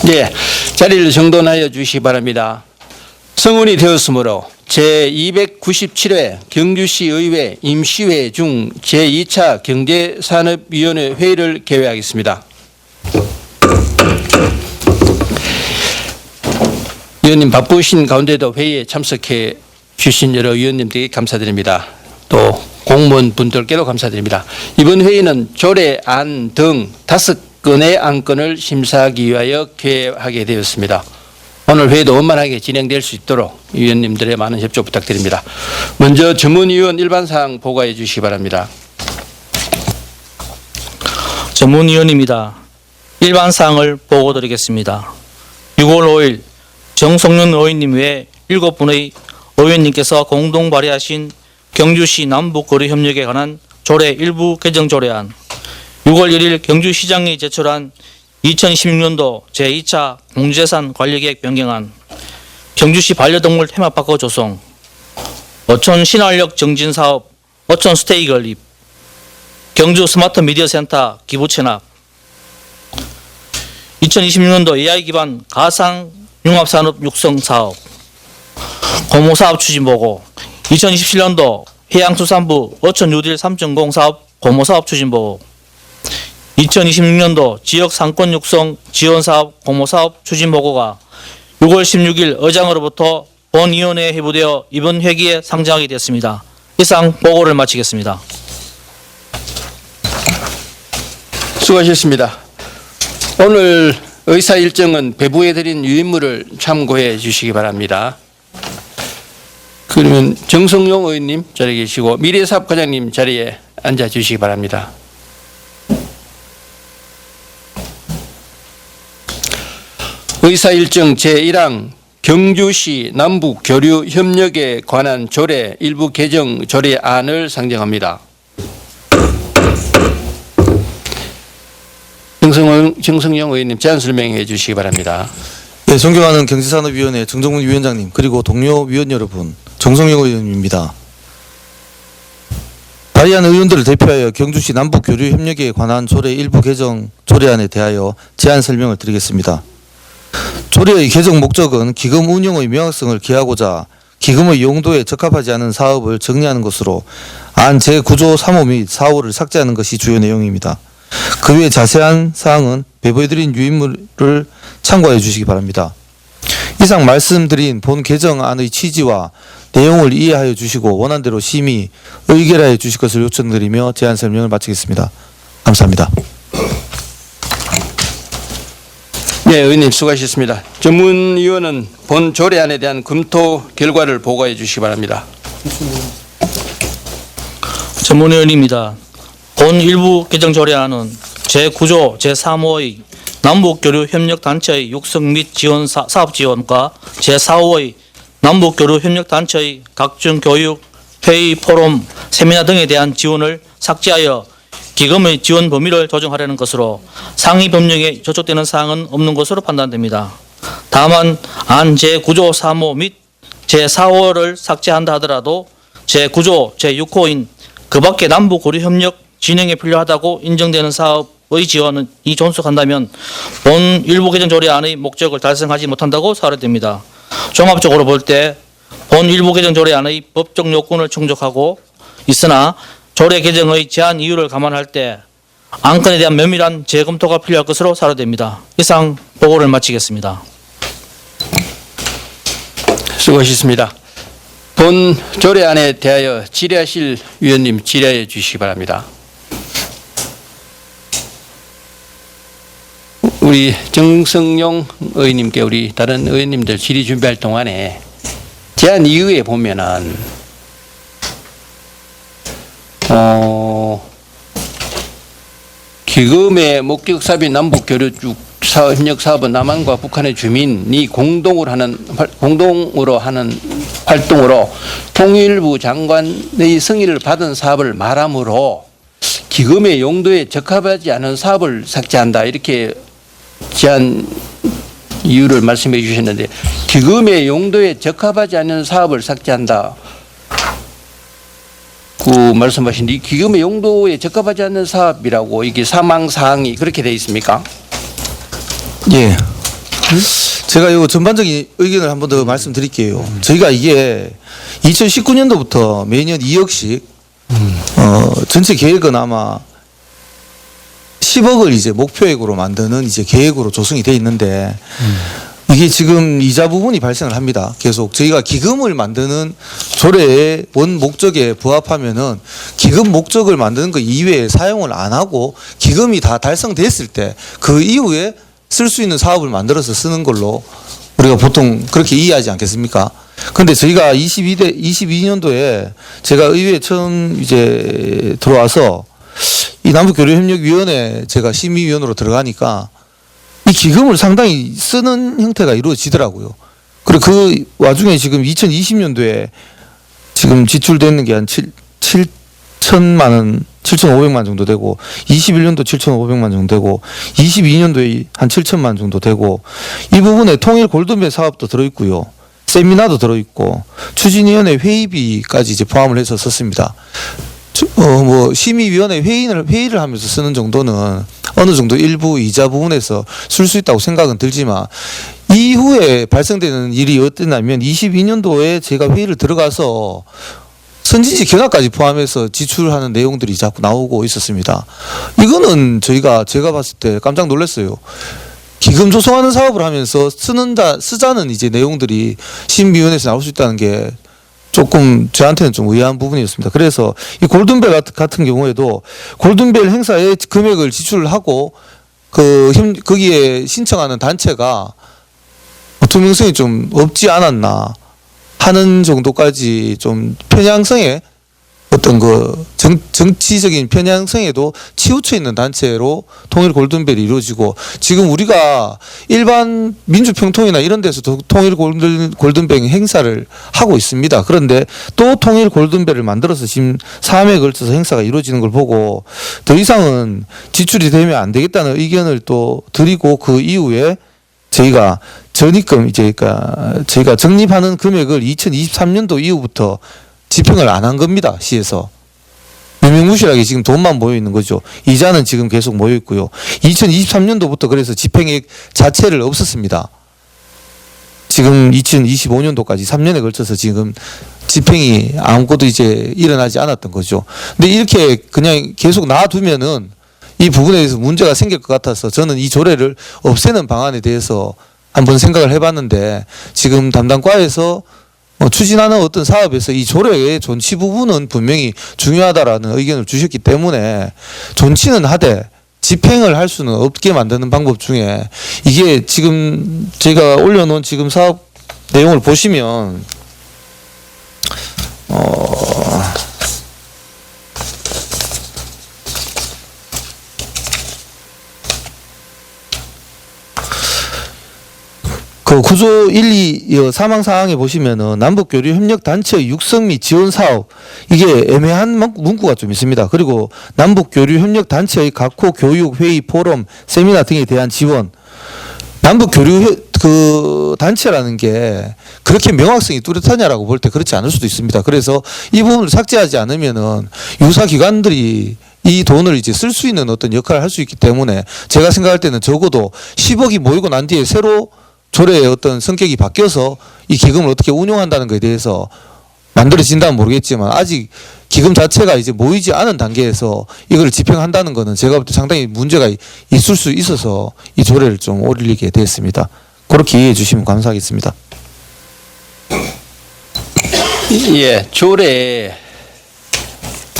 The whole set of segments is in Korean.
네, 자리를 정돈하여 주시기 바랍니다. 성운이 되었으므로 제297회 경주시 의회 임시회 중 제2차 경제산업위원회 회의를 개회하겠습니다. 위원님 바쁘신 가운데도 회의에 참석해 주신 여러 위원님들께 감사드립니다. 또 공무원분들께도 감사드립니다. 이번 회의는 조례안 등 5건의 안건을 심사하기 위하여 개회하게 되었습니다. 오늘 회의도 원만하게 진행될 수 있도록 위원님들의 많은 협조 부탁드립니다. 먼저 전문위원 일반사항 보고해 주시기 바랍니다. 전문위원입니다. 일반사항을 보고드리겠습니다. 6월 5일 정성윤 의원님 외 7분의 의원님께서 공동 발의하신 경주시 남북거리협력에 관한 조례 일부 개정 조례안, 6월 1일 경주시장이 제출한 2016년도 제2차 공유재산 관리계획 변경안, 경주시 반려동물 테마파크 조성, 어촌 신활력 정진사업 어촌 스테이 건립, 경주 스마트 미디어 센터 기부 체납, 2026년도 AI 기반 가상 융합산업 육성 사업, 고모사업 추진 보고, 2027년도 해양수산부 어촌 뉴딜 3.0 사업 고모사업 추진 보고, 2026년도 지역 상권 육성 지원 사업 고모사업 추진 보고가 6월 16일 의장으로부터 본위원회에 회부되어 이번 회기에 상정하게 되었습니다. 이상 보고를 마치겠습니다. 수고하셨습니다. 오늘 의사 일정은 배부해드린 유인물을 참고해 주시기 바랍니다. 그러면 정성용 의원님 자리에 계시고 미래사업과장님 자리에 앉아 주시기 바랍니다. 의사 일정 제1항 경주시 남북 교류 협력에 관한 조례 일부 개정 조례안을 상정합니다. 정성영 의원님 제안 설명해 주시기 바랍니다. 네, 존경하는 경제산업위원회 정정문 위원장님 그리고 동료 위원 여러분, 정성영 의원입니다. 발의한 의원들을 대표하여 경주시 남북교류협력에 관한 조례 일부 개정 조례안에 대하여 제안 설명을 드리겠습니다. 조례의 개정 목적은 기금 운영의 명확성을 기하고자 기금의 용도에 적합하지 않은 사업을 정리하는 것으로 안 제9조 3호 및 4호를 삭제하는 것이 주요 내용입니다. 그 외 자세한 사항은 배부해드린 유인물을 참고해 주시기 바랍니다. 이상 말씀드린 본 개정안의 취지와 내용을 이해하여 주시고 원안대로 심의 의결하여 주실 것을 요청드리며 제안 설명을 마치겠습니다. 감사합니다. 네, 의원님 수고하셨습니다. 전문위원은 본 조례안에 대한 검토 결과를 보고해 주시기 바랍니다. 전문위원입니다. 본 일부 개정 조례안은 제9조 제3호의 남북교류협력단체의 육성 및 지원 사업 지원과 제4호의 남북교류협력단체의 각종 교육, 회의, 포럼, 세미나 등에 대한 지원을 삭제하여 기금의 지원 범위를 조정하려는 것으로 상위 법령에 저촉되는 사항은 없는 것으로 판단됩니다. 다만 안 제9조 3호 및 제4호를 삭제한다 하더라도 제9조 제6호인 그 밖에 남북고리협력 진행에 필요하다고 인정되는 사업의 지원이 존속한다면 본 일부 개정 조례안의 목적을 달성하지 못한다고 사료됩니다. 종합적으로 볼 때 본 일부 개정 조례안의 법적 요건을 충족하고 있으나 조례 개정의 제한 이유를 감안할 때 안건에 대한 면밀한 재검토가 필요할 것으로 사료됩니다. 이상 보고를 마치겠습니다. 수고하셨습니다. 본 조례안에 대하여 질의하실 위원님 질의해 주시기 바랍니다. 우리 정성용 의원님께 우리 다른 의원님들 질의 준비할 동안에 제안 이유에 보면은 기금의 목적 사업인 남북교류 협력 사업은 남한과 북한의 주민이 공동으로 하는 활동으로 통일부 장관의 승인을 받은 사업을 말하므로 기금의 용도에 적합하지 않은 사업을 삭제한다 이렇게 제안 이유를 말씀해 주셨는데 기금의 용도에 적합하지 않은 사업을 삭제한다 그 말씀하신 이 기금의 용도에 적합하지 않는 사업이라고 이게 사망 사항이 그렇게 되어 있습니까? 예, 제가 이 전반적인 의견을 한 번 더 말씀드릴게요. 저희가 이게 2019년도부터 매년 2억씩 전체 계획은 아마 10억을 이제 목표액으로 만드는 이제 계획으로 조성이 돼 있는데 이게 지금 이자 부분이 발생을 합니다. 계속 저희가 기금을 만드는 조례의 원 목적에 부합하면은 기금 목적을 만드는 것 이외에 사용을 안 하고 기금이 다 달성됐을 때 그 이후에 쓸 수 있는 사업을 만들어서 쓰는 걸로 우리가 보통 그렇게 이해하지 않겠습니까? 근데 저희가 22년도에 제가 의회에 처음 이제 들어와서 이 남북교류협력위원회 제가 심의위원으로 들어가니까 이 기금을 상당히 쓰는 형태가 이루어지더라고요. 그리고 그 와중에 지금 2020년도에 지금 지출되는 게 한 7천만 원, 7,500만 정도 되고 21년도 7,500만 정도 되고 22년도에 한 7천만 정도 되고 이 부분에 통일 골든벨 사업도 들어있고요. 세미나도 들어있고 추진위원회 회의비까지 이제 포함을 해서 썼습니다. 뭐 심의위원회 회의를 하면서 쓰는 정도는 어느 정도 일부 이자 부분에서 쓸 수 있다고 생각은 들지만 이후에 발생되는 일이 어땠냐면 22년도에 제가 회의를 들어가서 선진지 견학까지 포함해서 지출하는 내용들이 자꾸 나오고 있었습니다. 이거는 제가 봤을 때 깜짝 놀랐어요. 기금 조성하는 사업을 하면서 쓰자는 이제 내용들이 심의위원회에서 나올 수 있다는 게 조금 저한테는 좀 의아한 부분이었습니다. 그래서 이 골든벨 같은 경우에도 골든벨 행사에 금액을 지출을 하고 거기에 신청하는 단체가 투명성이 좀 없지 않았나 하는 정도까지 좀 편향성에 어떤 정치적인 편향성에도 치우쳐 있는 단체로 통일 골든벨이 이루어지고 지금 우리가 일반 민주평통이나 이런 데서도 통일 골든벨 행사를 하고 있습니다. 그런데 또 통일 골든벨을 만들어서 지금 3회에 걸쳐서 행사가 이루어지는 걸 보고 더 이상은 지출이 되면 안 되겠다는 의견을 또 드리고 그 이후에 저희가 전입금 저희가 적립하는 금액을 2023년도 이후부터 집행을 안 한 겁니다. 시에서. 유명무실하게 지금 돈만 모여 있는 거죠. 이자는 지금 계속 모여 있고요. 2023년도부터 그래서 집행액 자체를 없었습니다. 지금 2025년도까지 3년에 걸쳐서 지금 집행이 아무것도 이제 일어나지 않았던 거죠. 근데 이렇게 그냥 계속 놔두면은 이 부분에 대해서 문제가 생길 것 같아서 저는 이 조례를 없애는 방안에 대해서 한번 생각을 해봤는데 지금 담당과에서 추진하는 어떤 사업에서 이 조례의 존치 부분은 분명히 중요하다라는 의견을 주셨기 때문에 존치는 하되 집행을 할 수는 없게 만드는 방법 중에 이게 지금 제가 올려놓은 지금 사업 내용을 보시면 그 구조 1, 2 사망 사항에 보시면은 남북교류 협력 단체 육성 및 지원 사업 이게 애매한 문구가 좀 있습니다. 그리고 남북교류 협력 단체의 각호 교육 회의 포럼 세미나 등에 대한 지원 남북교류 단체라는 게 그렇게 명확성이 뚜렷하냐라고 볼 때 그렇지 않을 수도 있습니다. 그래서 이 부분을 삭제하지 않으면은 유사 기관들이 이 돈을 이제 쓸 수 있는 어떤 역할을 할 수 있기 때문에 제가 생각할 때는 적어도 10억이 모이고 난 뒤에 새로 조례의 어떤 성격이 바뀌어서 이 기금을 어떻게 운용한다는 것에 대해서 만들어진다면 모르겠지만 아직 기금 자체가 이제 모이지 않은 단계에서 이걸 집행한다는 것은 제가 볼 때 상당히 문제가 있을 수 있어서 이 조례를 좀 올리게 됐습니다. 그렇게 이해해 주시면 감사하겠습니다. 예, 조례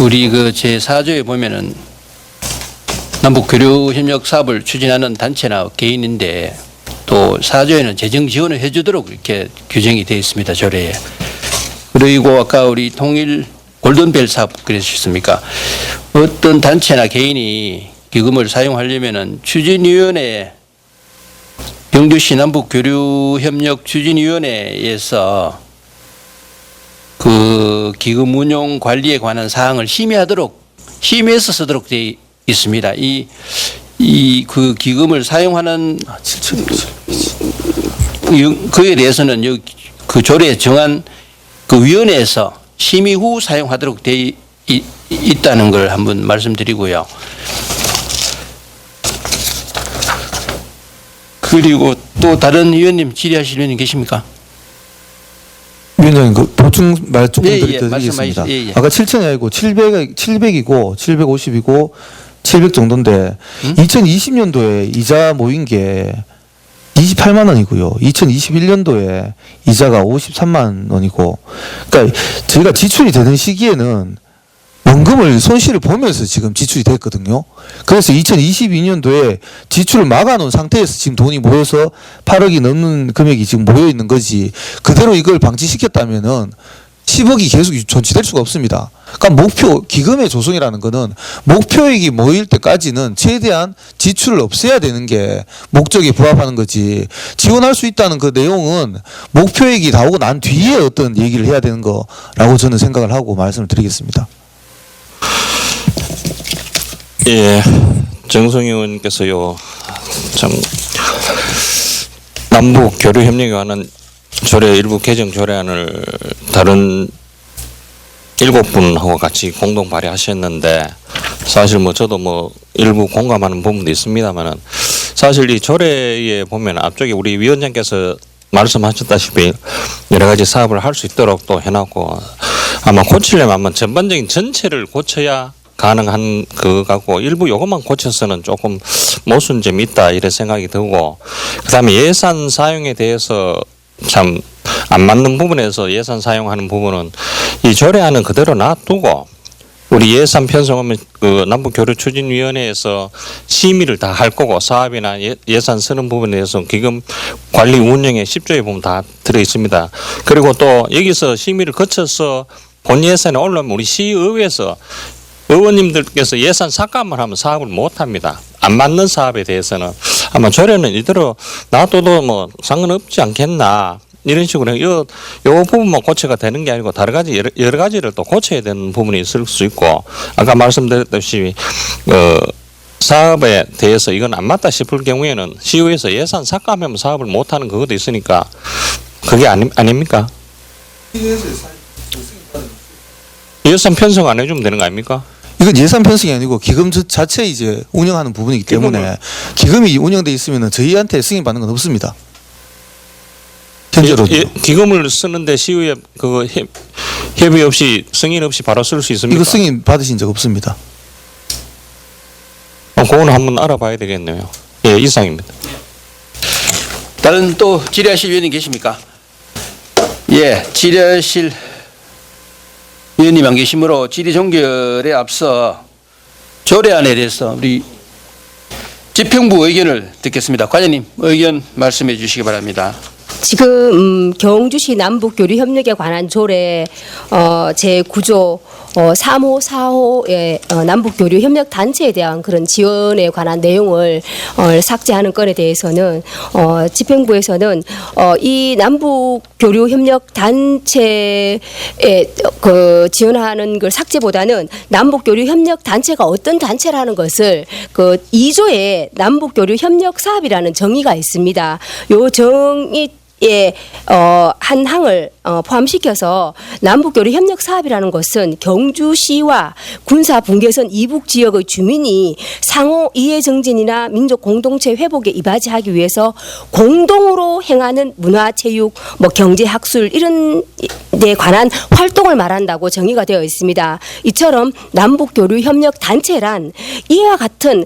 우리 그 제4조에 보면은 남북 교류 협력 사업을 추진하는 단체나 개인인데 또 4조에는 재정 지원을 해주도록 이렇게 규정이 되어 있습니다. 조례에. 그리고 아까 우리 통일 골든벨 사업 그러셨습니까? 어떤 단체나 개인이 기금을 사용하려면은 추진위원회 경주시 남북교류협력 추진위원회에서 그 기금 운용 관리에 관한 사항을 심의해서 쓰도록 되어 있습니다. 그 기금을 사용하는 그에 대해서는 그 조례에 정한 그 위원회에서 심의 후 사용하도록 되어 있다는 걸 한번 말씀드리고요. 그리고 또 다른 의원님 질의하실 의원님 계십니까? 위원장님 그 보충 말 조금 예, 드리겠습니다. 말씀하십시오. 예, 예. 아까 7천이 아니고 700이고 750이고 700 정도인데 2020년도에 이자 모인 게 28만 원이고요. 2021년도에 이자가 53만 원이고, 그러니까 저희가 지출이 되는 시기에는 원금을 손실을 보면서 지금 지출이 됐거든요. 그래서 2022년도에 지출을 막아놓은 상태에서 지금 돈이 모여서 8억이 넘는 금액이 지금 모여 있는 거지. 그대로 이걸 방치시켰다면은 10억이 계속 존치될 수가 없습니다. 그러니까 목표 기금의 조성이라는 거는 목표액이 모일 때까지는 최대한 지출을 없애야 되는 게 목적에 부합하는 거지. 지원할 수 있다는 그 내용은 목표액이 나오고 난 뒤에 어떤 얘기를 해야 되는 거라고 저는 생각을 하고 말씀을 드리겠습니다. 예, 정성희 의원께서요, 참 남북 교류 협력에 관한 조례 일부 개정 조례안을 다른 7분하고 같이 공동 발의하셨는데, 사실 뭐 저도 뭐 일부 공감하는 부분도 있습니다만은, 사실 이 조례에 보면 앞쪽에 우리 위원장께서 말씀하셨다시피 여러 가지 사업을 할 수 있도록 또 해놨고, 아마 고치려면 아마 전반적인 전체를 고쳐야 가능한 그 갖고 일부 요것만 고쳐서는 조금 모순점이 있다 이런 생각이 들고, 그다음에 예산 사용에 대해서 참 안 맞는 부분에서 예산 사용하는 부분은 이 조례안은 그대로 놔두고 우리 예산 편성하면 그 남북교류추진위원회에서 심의를 다 할 거고, 사업이나 예산 쓰는 부분에 대해서 기금 관리 운영에 10조에 보면 다 들어 있습니다. 그리고 또 여기서 심의를 거쳐서 본 예산에 올라오면 우리 시의회에서 의원님들께서 예산 삭감을 하면 사업을 못 합니다. 안 맞는 사업에 대해서는 아마 조례는 이대로 놔둬도 뭐 상관없지 않겠나 이런 식으로 요 부분만 고쳐가 되는 게 아니고 다른 가지 여러 가지를 또 고쳐야 되는 부분이 있을 수 있고, 아까 말씀드렸듯이 사업에 대해서 이건 안 맞다 싶을 경우에는 시의회에서 예산 삭감하면 사업을 못 하는 그것도 있으니까 그게 아닙니까? 예산 편성 안 해주면 되는 거 아닙니까? 이건 예산 편성이 아니고 기금 자체 이제 운영하는 부분이기 때문에 기금이 운영돼 있으면은 저희한테 승인 받는 건 없습니다. 현재로도. 기금을 쓰는데 시의회 그거 협의 없이 승인 없이 바로 쓸 수 있습니까? 이거 승인 받으신 적 없습니다. 그거는 한번 알아봐야 되겠네요. 예, 이상입니다. 다른 또 질의하실 의원님 계십니까? 예, 질의하실 의원님 안 계시므로 질의 종결에 앞서 조례안에 대해서 우리 집행부 의견을 듣겠습니다. 관장님 의견 말씀해 주시기 바랍니다. 지금 경주시 남북교류협력에 관한 조례 제9조 3호, 4호의 남북교류협력단체에 대한 그런 지원에 관한 내용을 삭제하는 건에 대해서는 집행부에서는 이 남북교류협력단체에 그 지원하는 걸 삭제보다는 남북교류협력단체가 어떤 단체라는 것을 그 2조에 남북교류협력사업이라는 정의가 있습니다. 요 정의 한 항을 포함시켜서 남북교류 협력 사업이라는 것은 경주시와 군사 분계선 이북 지역의 주민이 상호 이해 정진이나 민족 공동체 회복에 이바지하기 위해서 공동으로 행하는 문화, 체육, 뭐 경제, 학술 이런 데 관한 활동을 말한다고 정의가 되어 있습니다. 이처럼 남북교류 협력 단체란 이와 같은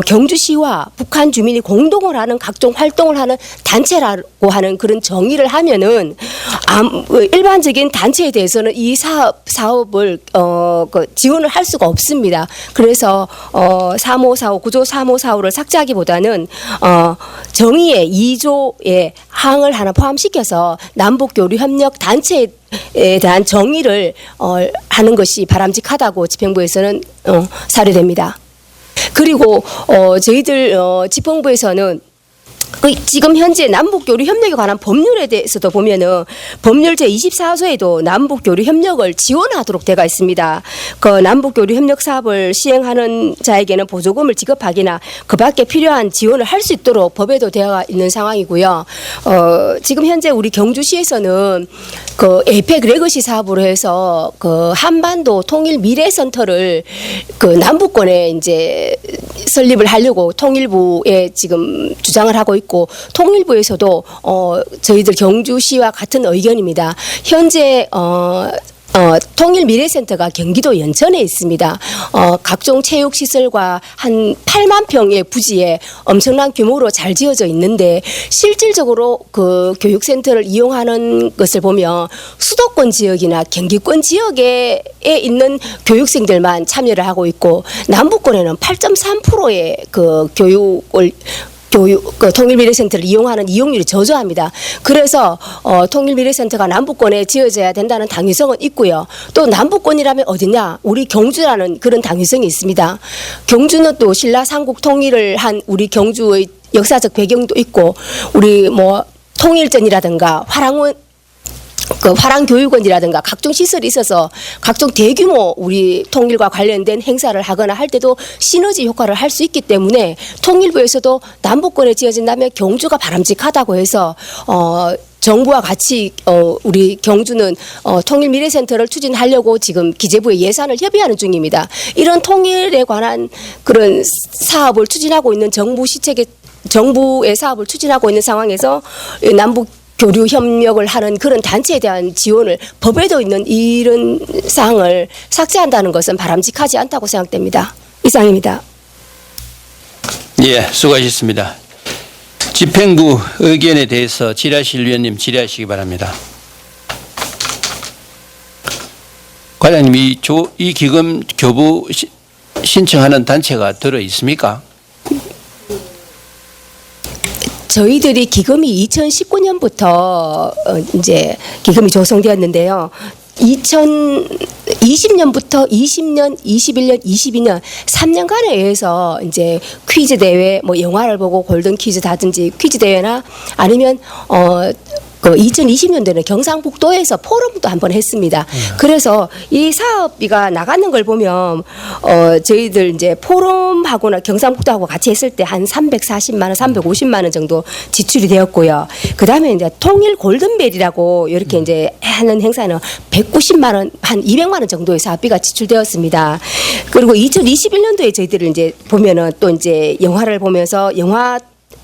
경주시와 북한 주민이 공동을 하는 각종 활동을 하는 단체라고 하는 그런 정의를 하면은 일반적인 단체에 대해서는 이 사업을 지원을 할 수가 없습니다. 그래서 3호, 4호, 9조 3호, 4호를 삭제하기보다는 정의의 2조의 항을 하나 포함시켜서 남북교류협력 단체에 대한 정의를 하는 것이 바람직하다고 집행부에서는 사례됩니다. 그리고 저희들 집행부에서는 지금 현재 남북교류 협력에 관한 법률에 대해서도 보면은 법률 제24조에도 남북교류 협력을 지원하도록 되어 있습니다. 그 남북교류 협력 사업을 시행하는 자에게는 보조금을 지급하기나 그 밖에 필요한 지원을 할 수 있도록 법에도 되어 있는 상황이고요. 지금 현재 우리 경주시에서는 그 에이펙 레거시 사업으로 해서 그 한반도 통일 미래센터를 그 남북권에 이제 설립을 하려고 통일부에 지금 주장을 하고 있고, 통일부에서도 저희들 경주시와 같은 의견입니다. 현재 통일 미래센터가 경기도 연천에 있습니다. 각종 체육 시설과 한 8만 평의 부지에 엄청난 규모로 잘 지어져 있는데, 실질적으로 그 교육센터를 이용하는 것을 보면 수도권 지역이나 경기권 지역에 있는 교육생들만 참여를 하고 있고, 남북권에는 8.3%의 그 그 통일미래센터를 이용하는 이용률이 저조합니다. 그래서 통일미래센터가 남북권에 지어져야 된다는 당위성은 있고요. 또 남북권이라면 어디냐? 우리 경주라는 그런 당위성이 있습니다. 경주는 또 신라 삼국 통일을 한 우리 경주의 역사적 배경도 있고, 우리 뭐 통일전이라든가 화랑교육원이라든가 각종 시설이 있어서 각종 대규모 우리 통일과 관련된 행사를 하거나 할 때도 시너지 효과를 할 수 있기 때문에, 통일부에서도 남북권에 지어진다면 경주가 바람직하다고 해서 정부와 같이 우리 경주는 통일미래센터를 추진하려고 지금 기재부에 예산을 협의하는 중입니다. 이런 통일에 관한 그런 사업을 추진하고 있는 정부의 사업을 추진하고 있는 상황에서 남북 교류 협력을 하는 그런 단체에 대한 지원을 법에도 있는 이런 사항을 삭제한다는 것은 바람직하지 않다고 생각됩니다. 이상입니다. 예, 수고하셨습니다. 집행부 의견에 대해서 질의하실 위원님 질의하시기 바랍니다. 과장님, 이 기금 교부 신청하는 단체가 들어 있습니까? 저희들이 기금이 2019년부터 이제 기금이 조성되었는데요. 2020년부터 20년, 21년, 22년 3년간에 의해서 이제 퀴즈 대회, 뭐 영화를 보고 골든 퀴즈다든지 퀴즈 대회나 아니면 그 2020년도에는 경상북도에서 포럼도 한번 했습니다. 그래서 이 사업비가 나가는 걸 보면 저희들 이제 포럼하고나 경상북도하고 같이 했을 때 한 340만 원, 350만 원 정도 지출이 되었고요. 그다음에 이제 통일 골든벨이라고 이렇게 이제 하는 행사는 190만 원, 한 200만 원 정도의 사업비가 지출되었습니다. 그리고 2021년도에 저희들을 이제 보면은 또 이제 영화를 보면서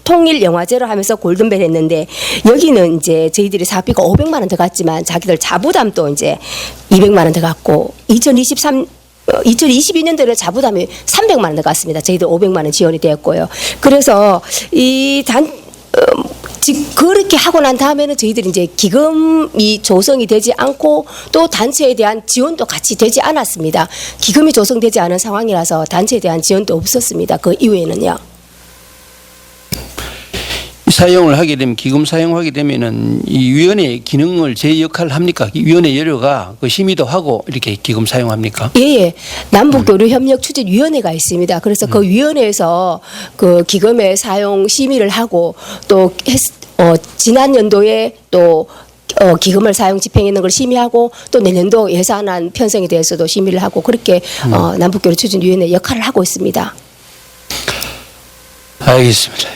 통일 영화제로 하면서 골든벨 했는데, 여기는 이제 저희들이 사업비가 500만 원 더 갔지만 자기들 자부담도 이제 200만 원 더 갔고, 2022년도에는 자부담이 300만 원 더 갔습니다. 저희들 500만 원 지원이 되었고요. 그래서 그렇게 하고 난 다음에는 저희들이 이제 기금이 조성이 되지 않고 또 단체에 대한 지원도 같이 되지 않았습니다. 기금이 조성되지 않은 상황이라서 단체에 대한 지원도 없었습니다. 그 이후에는요. 사용을 하게 되면, 기금 사용하게 되면은 이 위원회의 기능을 제 역할을 합니까? 위원회 여료가 그 심의도 하고 이렇게 기금 사용합니까? 예. 남북교류협력추진위원회가 있습니다. 그래서 그 위원회에서 그 기금의 사용 심의를 하고, 또 지난 연도에 또 기금을 사용 집행했는 걸 심의하고, 또 내년도 예산안 편성에 대해서도 심의를 하고, 그렇게 남북교류추진위원회 역할을 하고 있습니다. 알겠습니다.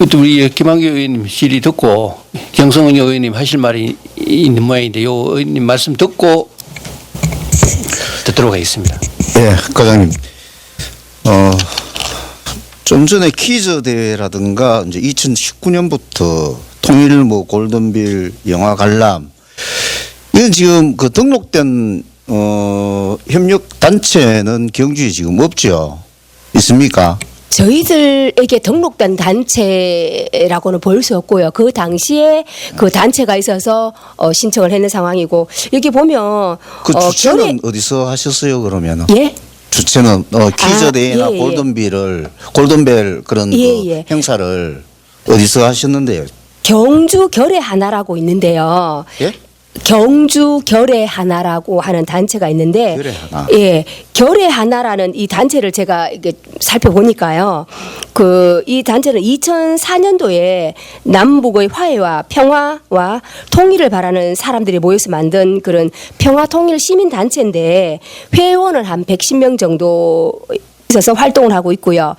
또 우리 김한규 의원님 질의 듣고 경성은 의원님 하실 말이 있는 모양인데, 요 의원님 말씀 듣고 듣도록 하겠습니다. 네, 과장님. 좀 전에 퀴즈 대회라든가 이제 2019년부터 통일 뭐 골든빌 영화 관람, 이건 지금 그 등록된 협력 단체는 경주에 지금 없죠? 있습니까? 저희들에게 등록된 단체라고는 볼 수 없고요. 그 당시에 그 단체가 있어서 신청을 했는 상황이고, 여기 보면 그 주체는 어디서 하셨어요, 그러면은? 예? 주체는 퀴즈 대회나 예. 골든벨 그런 예. 그 행사를 어디서 하셨는데요? 경주 결의 하나라고 있는데요. 예? 경주 결의 하나라고 하는 단체가 있는데, 결의 하나. 예, 결의 하나라는 이 단체를 제가 이게 살펴보니까요, 이 단체는 2004년도에 남북의 화해와 평화와 통일을 바라는 사람들이 모여서 만든 그런 평화 통일 시민 단체인데 회원은 한 110명 정도 있어서 활동을 하고 있고요.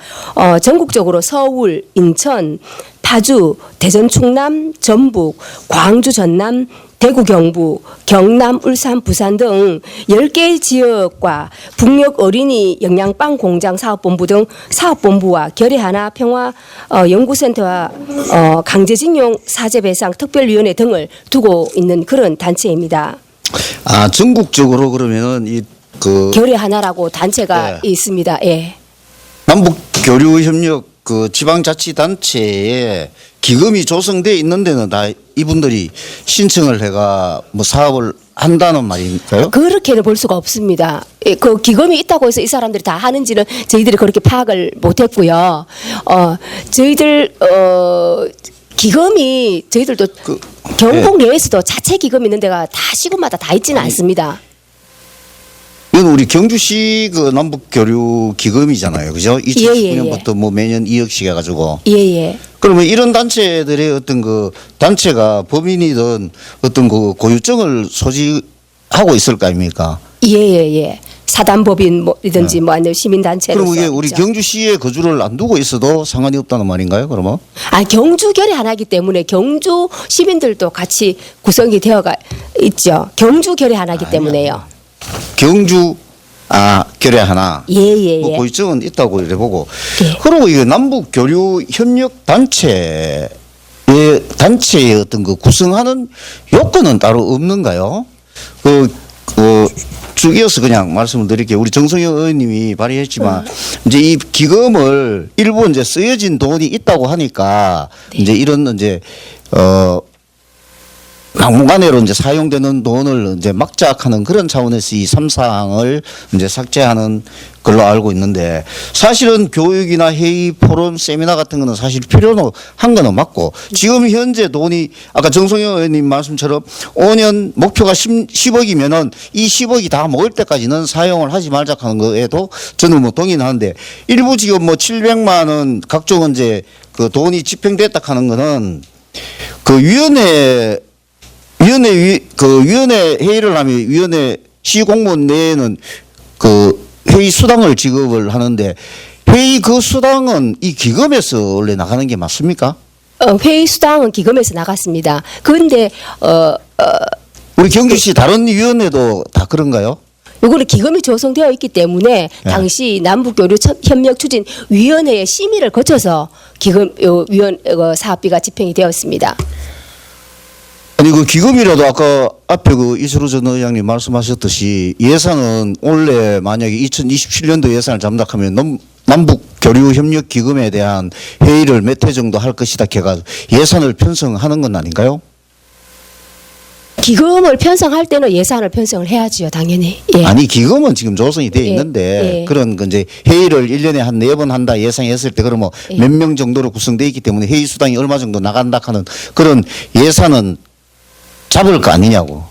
전국적으로 서울, 인천, 파주, 대전, 충남, 전북, 광주, 전남, 대구, 경북, 경남, 울산, 부산 등 10개 지역과 북녘 어린이 영양빵 공장 사업본부 등 사업본부와 결의하나 평화 연구센터와 강제징용 사죄배상 특별위원회 등을 두고 있는 그런 단체입니다. 아, 전국적으로 그러면은 결의하나라고 단체가 있습니다. 예. 남북 교류 협력 지방자치단체에 기금이 조성돼 있는 데는 다 이분들이 신청을 해가 뭐 사업을 한다는 말인가요? 그렇게는 볼 수가 없습니다. 예, 그 기금이 있다고 해서 이 사람들이 다 하는지는 저희들이 그렇게 파악을 못했고요. 저희들 기금이 저희들도 경북 내에서도 자체 기금 있는 데가 다 시군마다 다 있지는 않습니다. 이건 우리 경주시 남북 교류 기금이잖아요, 그죠? 2019년부터 뭐 매년 2억씩 해가지고. 예예. 그러면 이런 단체들의 어떤 단체가 법인이든 어떤 고유증을 소지하고 있을 거 아닙니까? 예예예. 사단법인이든지 뭐 아니면 시민단체로서. 그럼 이게 우리 경주시에 거주를 안 두고 있어도 상관이 없다는 말인가요, 그러면? 경주 결의 하나이기 때문에 경주 시민들도 같이 구성이 되어가 있죠. 경주 결의 하나이기 때문에요. 경주 결의 하나. 예예예. 뭐 고유증은 있다고 이래 보고. 예. 그리고 이게 남북 교류 협력 단체의 어떤 구성하는 요건은 따로 없는가요? 쭉 이어서 그냥 말씀을 드릴게요. 우리 정성영 의원님이 발의했지만 이제 이 기금을 일부 이제 쓰여진 돈이 있다고 하니까 이제 이런 이제 막무가내로 이제 사용되는 돈을 이제 막자하는 그런 차원에서 이 3사항을 이제 삭제하는 걸로 알고 있는데 사실은 교육이나 회의, 포럼, 세미나 같은 거는 사실 필요한 거는 맞고 지금 현재 돈이 아까 정성영 의원님 말씀처럼 5년 목표가 10억이면은 이 10억이 다 모일 때까지는 사용을 하지 말자 하는 거에도 저는 뭐 동의는 하는데 일부 지금 뭐 700만 원 각종 이제 돈이 집행됐다 하는 거는 위원회 회의를 하면 위원회 시공무원 내에는 회의 수당을 지급을 하는데 회의 수당은 이 기금에서 원래 나가는 게 맞습니까? 회의 수당은 기금에서 나갔습니다. 그런데 우리 경주시 다른 위원회도 다 그런가요? 요거는 기금이 조성되어 있기 때문에 당시 남북교류 협력 추진 위원회의 심의를 거쳐서 기금 사업비가 집행이 되었습니다. 아니 기금이라도 아까 앞에 이수로 전 의장님 말씀하셨듯이 예산은 원래 만약에 2027년도 예산을 잠락하면 남북 교류 협력 기금에 대한 회의를 몇 회 정도 할 것이다 해가 예산을 편성하는 건 아닌가요? 기금을 편성할 때는 예산을 편성을 해야지요, 당연히. 예. 아니 기금은 지금 조성이 돼 있는데 그런 이제 회의를 1년에 한 4번 한다 예상했을 때 그러면 몇 명 정도로 구성돼 있기 때문에 회의 수당이 얼마 정도 나간다 하는 그런 예산은 잡을 거 아니냐고.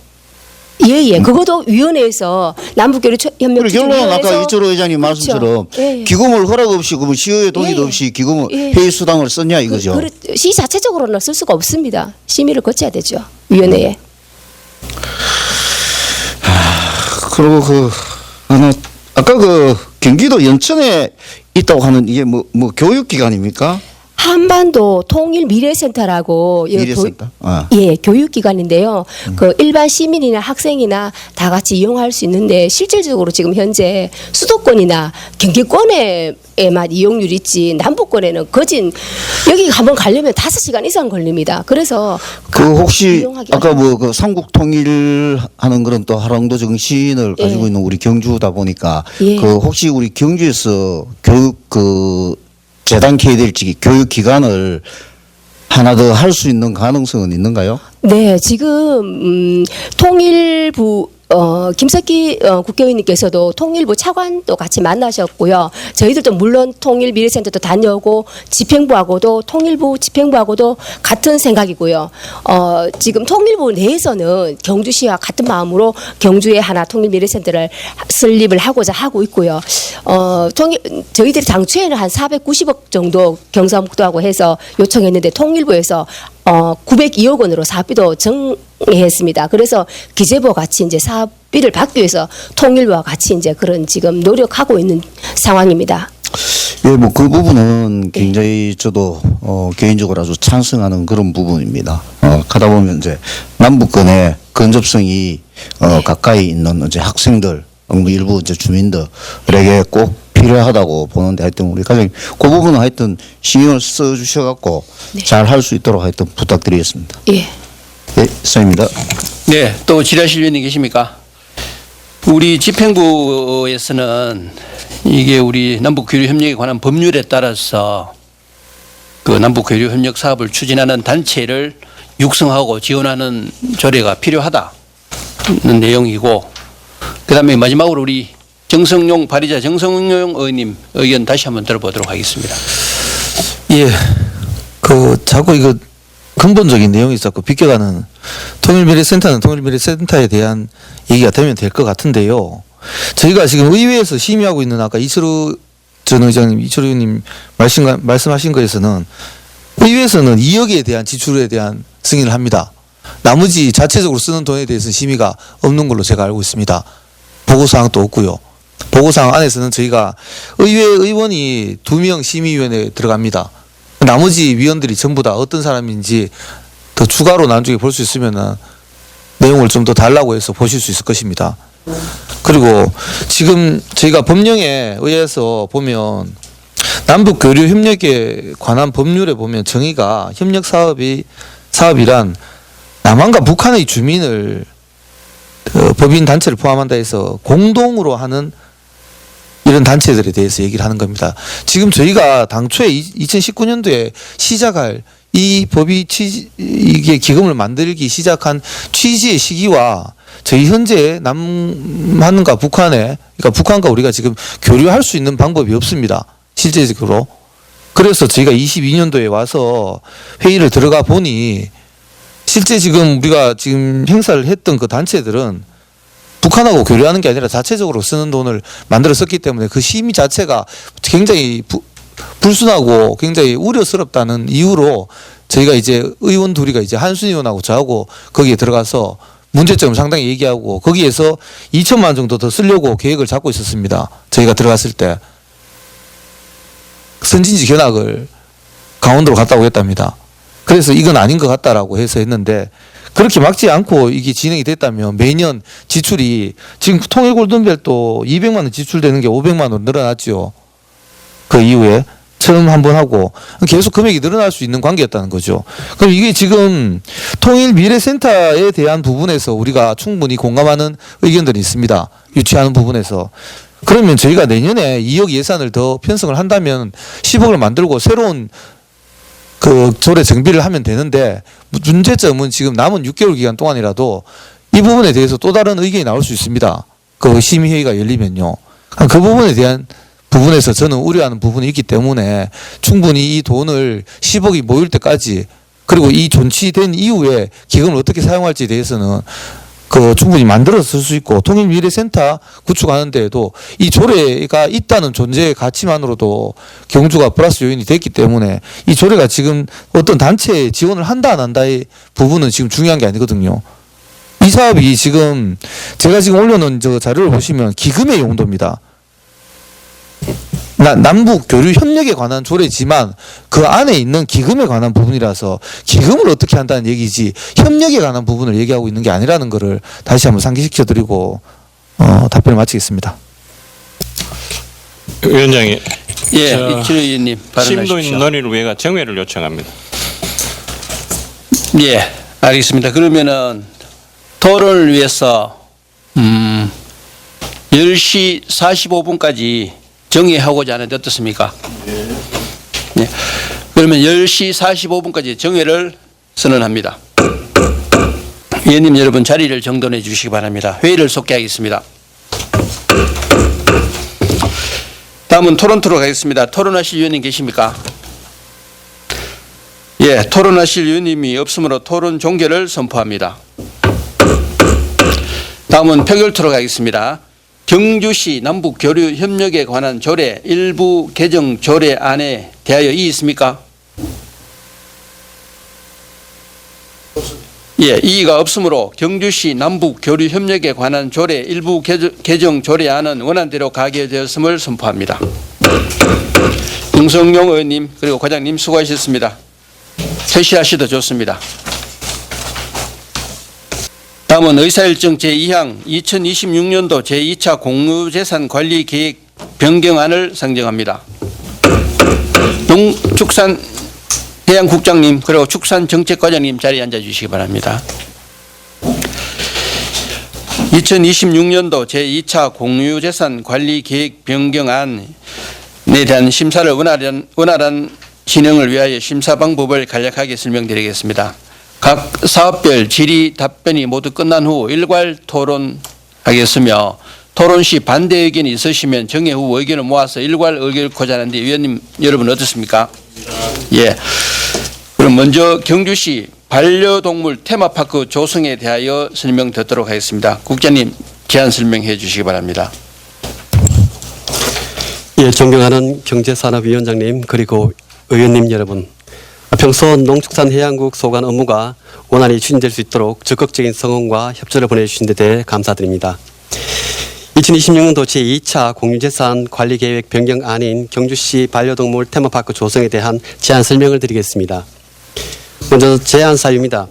예예. 그것도 위원회에서 남북교류 협력 결론은 아까 이철호 의장님 말씀처럼 기금을 허락 없이 그러면 시의회 동의도 없이 기금을 회의 수당을 썼냐 이거죠. 시 자체적으로는 쓸 수가 없습니다. 심의를 거쳐야 되죠, 위원회에. 그리고 아까 경기도 연천에 있다고 하는 이게 뭐 교육기관입니까? 한반도 통일 미래센터라고 미래센터? 교육기관인데요. 일반 시민이나 학생이나 다 같이 이용할 수 있는데 실질적으로 지금 현재 수도권이나 경기권에만 이용률이 있지 남북권에는 거진 여기 한번 가려면 5시간 이상 걸립니다. 그래서 혹시 아까 삼국 통일하는 그런 또 하랑도 정신을 가지고 있는 우리 경주다 보니까 혹시 우리 경주에서 교육 재단케야 될지 교육 기관을 하나 더 할 수 있는 가능성은 있는가요? 네, 지금 통일부 김석기 국회의원님께서도 통일부 차관도 같이 만나셨고요. 저희들도 물론 통일미래센터도 다녀오고 집행부하고도 통일부 집행부하고도 같은 생각이고요. 지금 통일부 내에서는 경주시와 같은 마음으로 경주에 하나 통일미래센터를 설립을 하고자 하고 있고요. 저희들이 당초에는 한 490억 정도 경상북도하고 해서 요청했는데 통일부에서 902억 원으로 사업비도 정했습니다. 그래서 기재부와 같이 이제 사업비를 받기 위해서 통일부와 같이 이제 그런 지금 노력하고 있는 상황입니다. 예, 뭐 그 부분은 굉장히 저도 개인적으로 아주 찬성하는 그런 부분입니다. 가다 보면 이제 남북 간의 근접성이 가까이 있는 이제 학생들, 뭐 일부 이제 주민들에게 꼭 필요하다고 보는데 하여튼 우리 가장 그 부분은 하여튼 신경을 써주셔갖고 잘 할 수 있도록 하여튼 부탁드리겠습니다. 예. 예, 이상입니다. 네, 또 지라실 위원님 계십니까? 우리 집행부에서는 이게 우리 남북교류협력에 관한 법률에 따라서 그 남북교류협력 사업을 추진하는 단체를 육성하고 지원하는 조례가 필요하다는 내용이고, 그다음에 마지막으로 우리 정성용 발의자 정성용 의원님 의견 다시 한번 들어보도록 하겠습니다. 예, 그 자꾸 이거 근본적인 내용이 자꾸 비껴가는 통일미래센터는 통일미래센터에 대한 얘기가 되면 될 것 같은데요. 저희가 지금 의회에서 심의하고 있는 아까 이철우 전 의장님, 이철우 의원님 말씀하신 거에서는 의회에서는 2억에 대한 지출에 대한 승인을 합니다. 나머지 자체적으로 쓰는 돈에 대해서 심의가 없는 걸로 제가 알고 있습니다. 보고사항도 없고요. 보고사항 안에서는 저희가 의회 의원이 2명 심의위원회에 들어갑니다. 나머지 위원들이 전부 다 어떤 사람인지 더 추가로 나중에 볼 수 있으면 내용을 좀 더 달라고 해서 보실 수 있을 것입니다. 그리고 지금 저희가 법령에 의해서 보면 남북교류협력에 관한 법률에 보면 정의가 협력 사업이란 남한과 북한의 주민을 법인 단체를 포함한다 해서 공동으로 하는 이런 단체들에 대해서 얘기를 하는 겁니다. 지금 저희가 당초에 2019년도에 시작할 이 법이 이게 기금을 만들기 시작한 취지의 시기와 저희 현재 남한과 그러니까 북한과 우리가 지금 교류할 수 있는 방법이 없습니다. 실제적으로. 그래서 저희가 22년도에 와서 회의를 들어가 보니 실제 지금 우리가 지금 행사를 했던 그 단체들은 북한하고 교류하는 게 아니라 자체적으로 쓰는 돈을 만들어 썼기 때문에 그 심의 자체가 굉장히 불순하고 굉장히 우려스럽다는 이유로 저희가 이제 의원 둘이가 이제 한순 의원하고 저하고 거기에 들어가서 문제점을 상당히 얘기하고 거기에서 2천만 원 정도 더 쓰려고 계획을 잡고 있었습니다. 저희가 들어갔을 때 선진지 견학을 강원도로 갔다 오겠답니다. 그래서 이건 아닌 것 같다라고 해서 했는데 그렇게 막지 않고 이게 진행이 됐다면 매년 지출이 지금 통일 골든벨도 200만 원 지출되는 게 500만 원으로 늘어났죠. 그 이후에 처음 한번 하고 계속 금액이 늘어날 수 있는 관계였다는 거죠. 그럼 이게 지금 통일미래센터에 대한 부분에서 우리가 충분히 공감하는 의견들이 있습니다. 유치하는 부분에서. 그러면 저희가 내년에 2억 예산을 더 편성을 한다면 10억을 만들고 새로운 그 조례 정비를 하면 되는데 문제점은 지금 남은 6개월 기간 동안이라도 이 부분에 대해서 또 다른 의견이 나올 수 있습니다. 그 심의회의가 열리면요. 그 부분에 대한 부분에서 저는 우려하는 부분이 있기 때문에 충분히 이 돈을 10억이 모일 때까지 그리고 이 존치된 이후에 기금을 어떻게 사용할지에 대해서는 그 충분히 만들어서 쓸 수 있고 통일미래센터 구축하는 데에도 이 조례가 있다는 존재의 가치만으로도 경주가 플러스 요인이 됐기 때문에 이 조례가 지금 어떤 단체에 지원을 한다 안 한다의 부분은 지금 중요한 게 아니거든요. 이 사업이 지금 제가 지금 올려놓은 저 자료를 보시면 기금의 용도입니다. 남북 교류 협력에 관한 조례지만 그 안에 있는 기금에 관한 부분이라서 기금을 어떻게 한다는 얘기지 협력에 관한 부분을 얘기하고 있는 게 아니라는 것을 다시 한번 상기시켜 드리고 답변을 마치겠습니다. 위원장님, 예, 이철우 의원님 발언하십시오. 심도 있는 논의를 위해 정회를 요청합니다. 예, 알겠습니다. 그러면은 토론을 위해서 10시 45분까지 정회하고자 하는데 어떻습니까? 예. 그러면 10시 45분까지 정회를 선언합니다. 위원님 여러분 자리를 정돈해 주시기 바랍니다. 회의를 속개하겠습니다. 다음은 토론토로 가겠습니다. 토론하실 위원님 계십니까? 예, 토론하실 위원님이 없으므로 토론 종결을 선포합니다. 다음은 표결토로 가겠습니다. 경주시 남북 교류 협력에 관한 조례 일부 개정 조례안에 대하여 이의 있습니까? 예, 이의가 없으므로 경주시 남북 교류 협력에 관한 조례 일부 개정 조례안은 원안대로 가결되었음을 선포합니다. 윤석용 의원님 그리고 과장님 수고하셨습니다. 퇴실하셔도 좋습니다. 다음은 의사일정 제2항 2026년도 제2차 공유재산관리계획 변경안을 상정합니다. 농축산해양국장님 그리고 축산정책과장님 자리에 앉아주시기 바랍니다. 2026년도 제2차 공유재산관리계획 변경안에 대한 심사를 원활한 진행을 위하여 심사 방법을 간략하게 설명드리겠습니다. 각 사업별 질의 답변이 모두 끝난 후 일괄 토론하겠으며 토론 시 반대 의견이 있으시면 정해 후 의견을 모아서 일괄 의결코자 하는데 위원님 여러분 어떻습니까? 예. 그럼 먼저 경주시 반려동물 테마파크 조성에 대하여 설명 듣도록 하겠습니다. 국장님 제안 설명해 주시기 바랍니다. 예, 존경하는 경제산업위원장님 그리고 의원님 여러분, 평소 농축산해양국 소관 업무가 원활히 추진될 수 있도록 적극적인 성원과 협조를 보내주신 데 대해 감사드립니다. 2026년도 제2차 공유재산 관리계획 변경안인 경주시 반려동물 테마파크 조성에 대한 제안 설명을 드리겠습니다. 먼저 제안 사유입니다.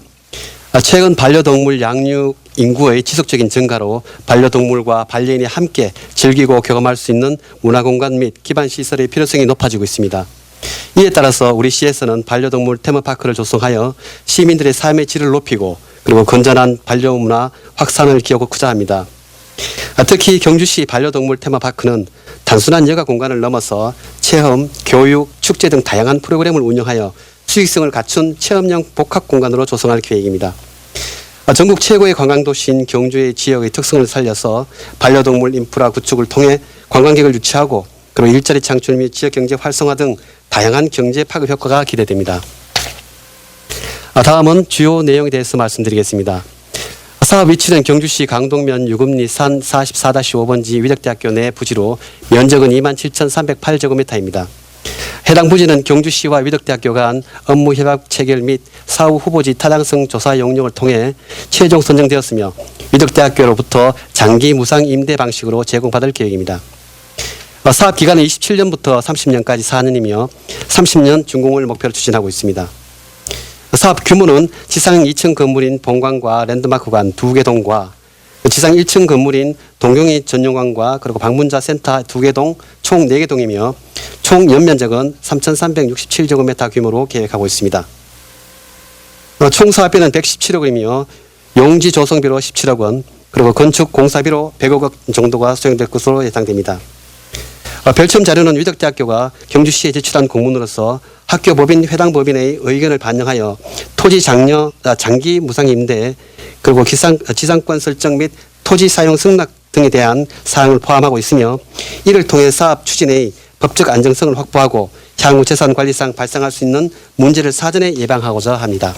최근 반려동물 양육 인구의 지속적인 증가로 반려동물과 반려인이 함께 즐기고 경험할 수 있는 문화공간 및 기반시설의 필요성이 높아지고 있습니다. 이에 따라서 우리 시에서는 반려동물 테마파크를 조성하여 시민들의 삶의 질을 높이고 그리고 건전한 반려문화 확산을 기하고자 합니다. 특히 경주시 반려동물 테마파크는 단순한 여가 공간을 넘어서 체험, 교육, 축제 등 다양한 프로그램을 운영하여 수익성을 갖춘 체험형 복합 공간으로 조성할 계획입니다. 전국 최고의 관광도시인 경주의 지역의 특성을 살려서 반려동물 인프라 구축을 통해 관광객을 유치하고 그리고 일자리 창출 및 지역경제 활성화 등 다양한 경제 파급 효과가 기대됩니다. 다음은 주요 내용에 대해서 말씀드리겠습니다. 사업 위치는 경주시 강동면 유금리 산 44-5번지 위덕대학교 내 부지로 면적은 27,308제곱미터입니다. 해당 부지는 경주시와 위덕대학교 간 업무 협약 체결 및 사후 후보지 타당성 조사 용역을 통해 최종 선정되었으며 위덕대학교로부터 장기 무상 임대 방식으로 제공받을 계획입니다. 사업 기간은 27년부터 30년까지 4년이며 30년 준공을 목표로 추진하고 있습니다. 사업 규모는 지상 2층 건물인 본관과 랜드마크관 2개 동과 지상 1층 건물인 동경이 전용관과 그리고 방문자 센터 2개 동 총 4개 동이며 총 연면적은 3,367제곱미터 규모로 계획하고 있습니다. 총 사업비는 117억 원이며 용지 조성비로 17억 원 그리고 건축 공사비로 100억 원 정도가 수행될 것으로 예상됩니다. 별첨 자료는 위덕대학교가 경주시에 제출한 공문으로서 학교 법인 해당 법인의 의견을 반영하여 토지 장기 무상 임대 그리고 지상권 설정 및 토지 사용 승낙 등에 대한 사항을 포함하고 있으며 이를 통해 사업 추진의 법적 안정성을 확보하고 향후 재산관리상 발생할 수 있는 문제를 사전에 예방하고자 합니다.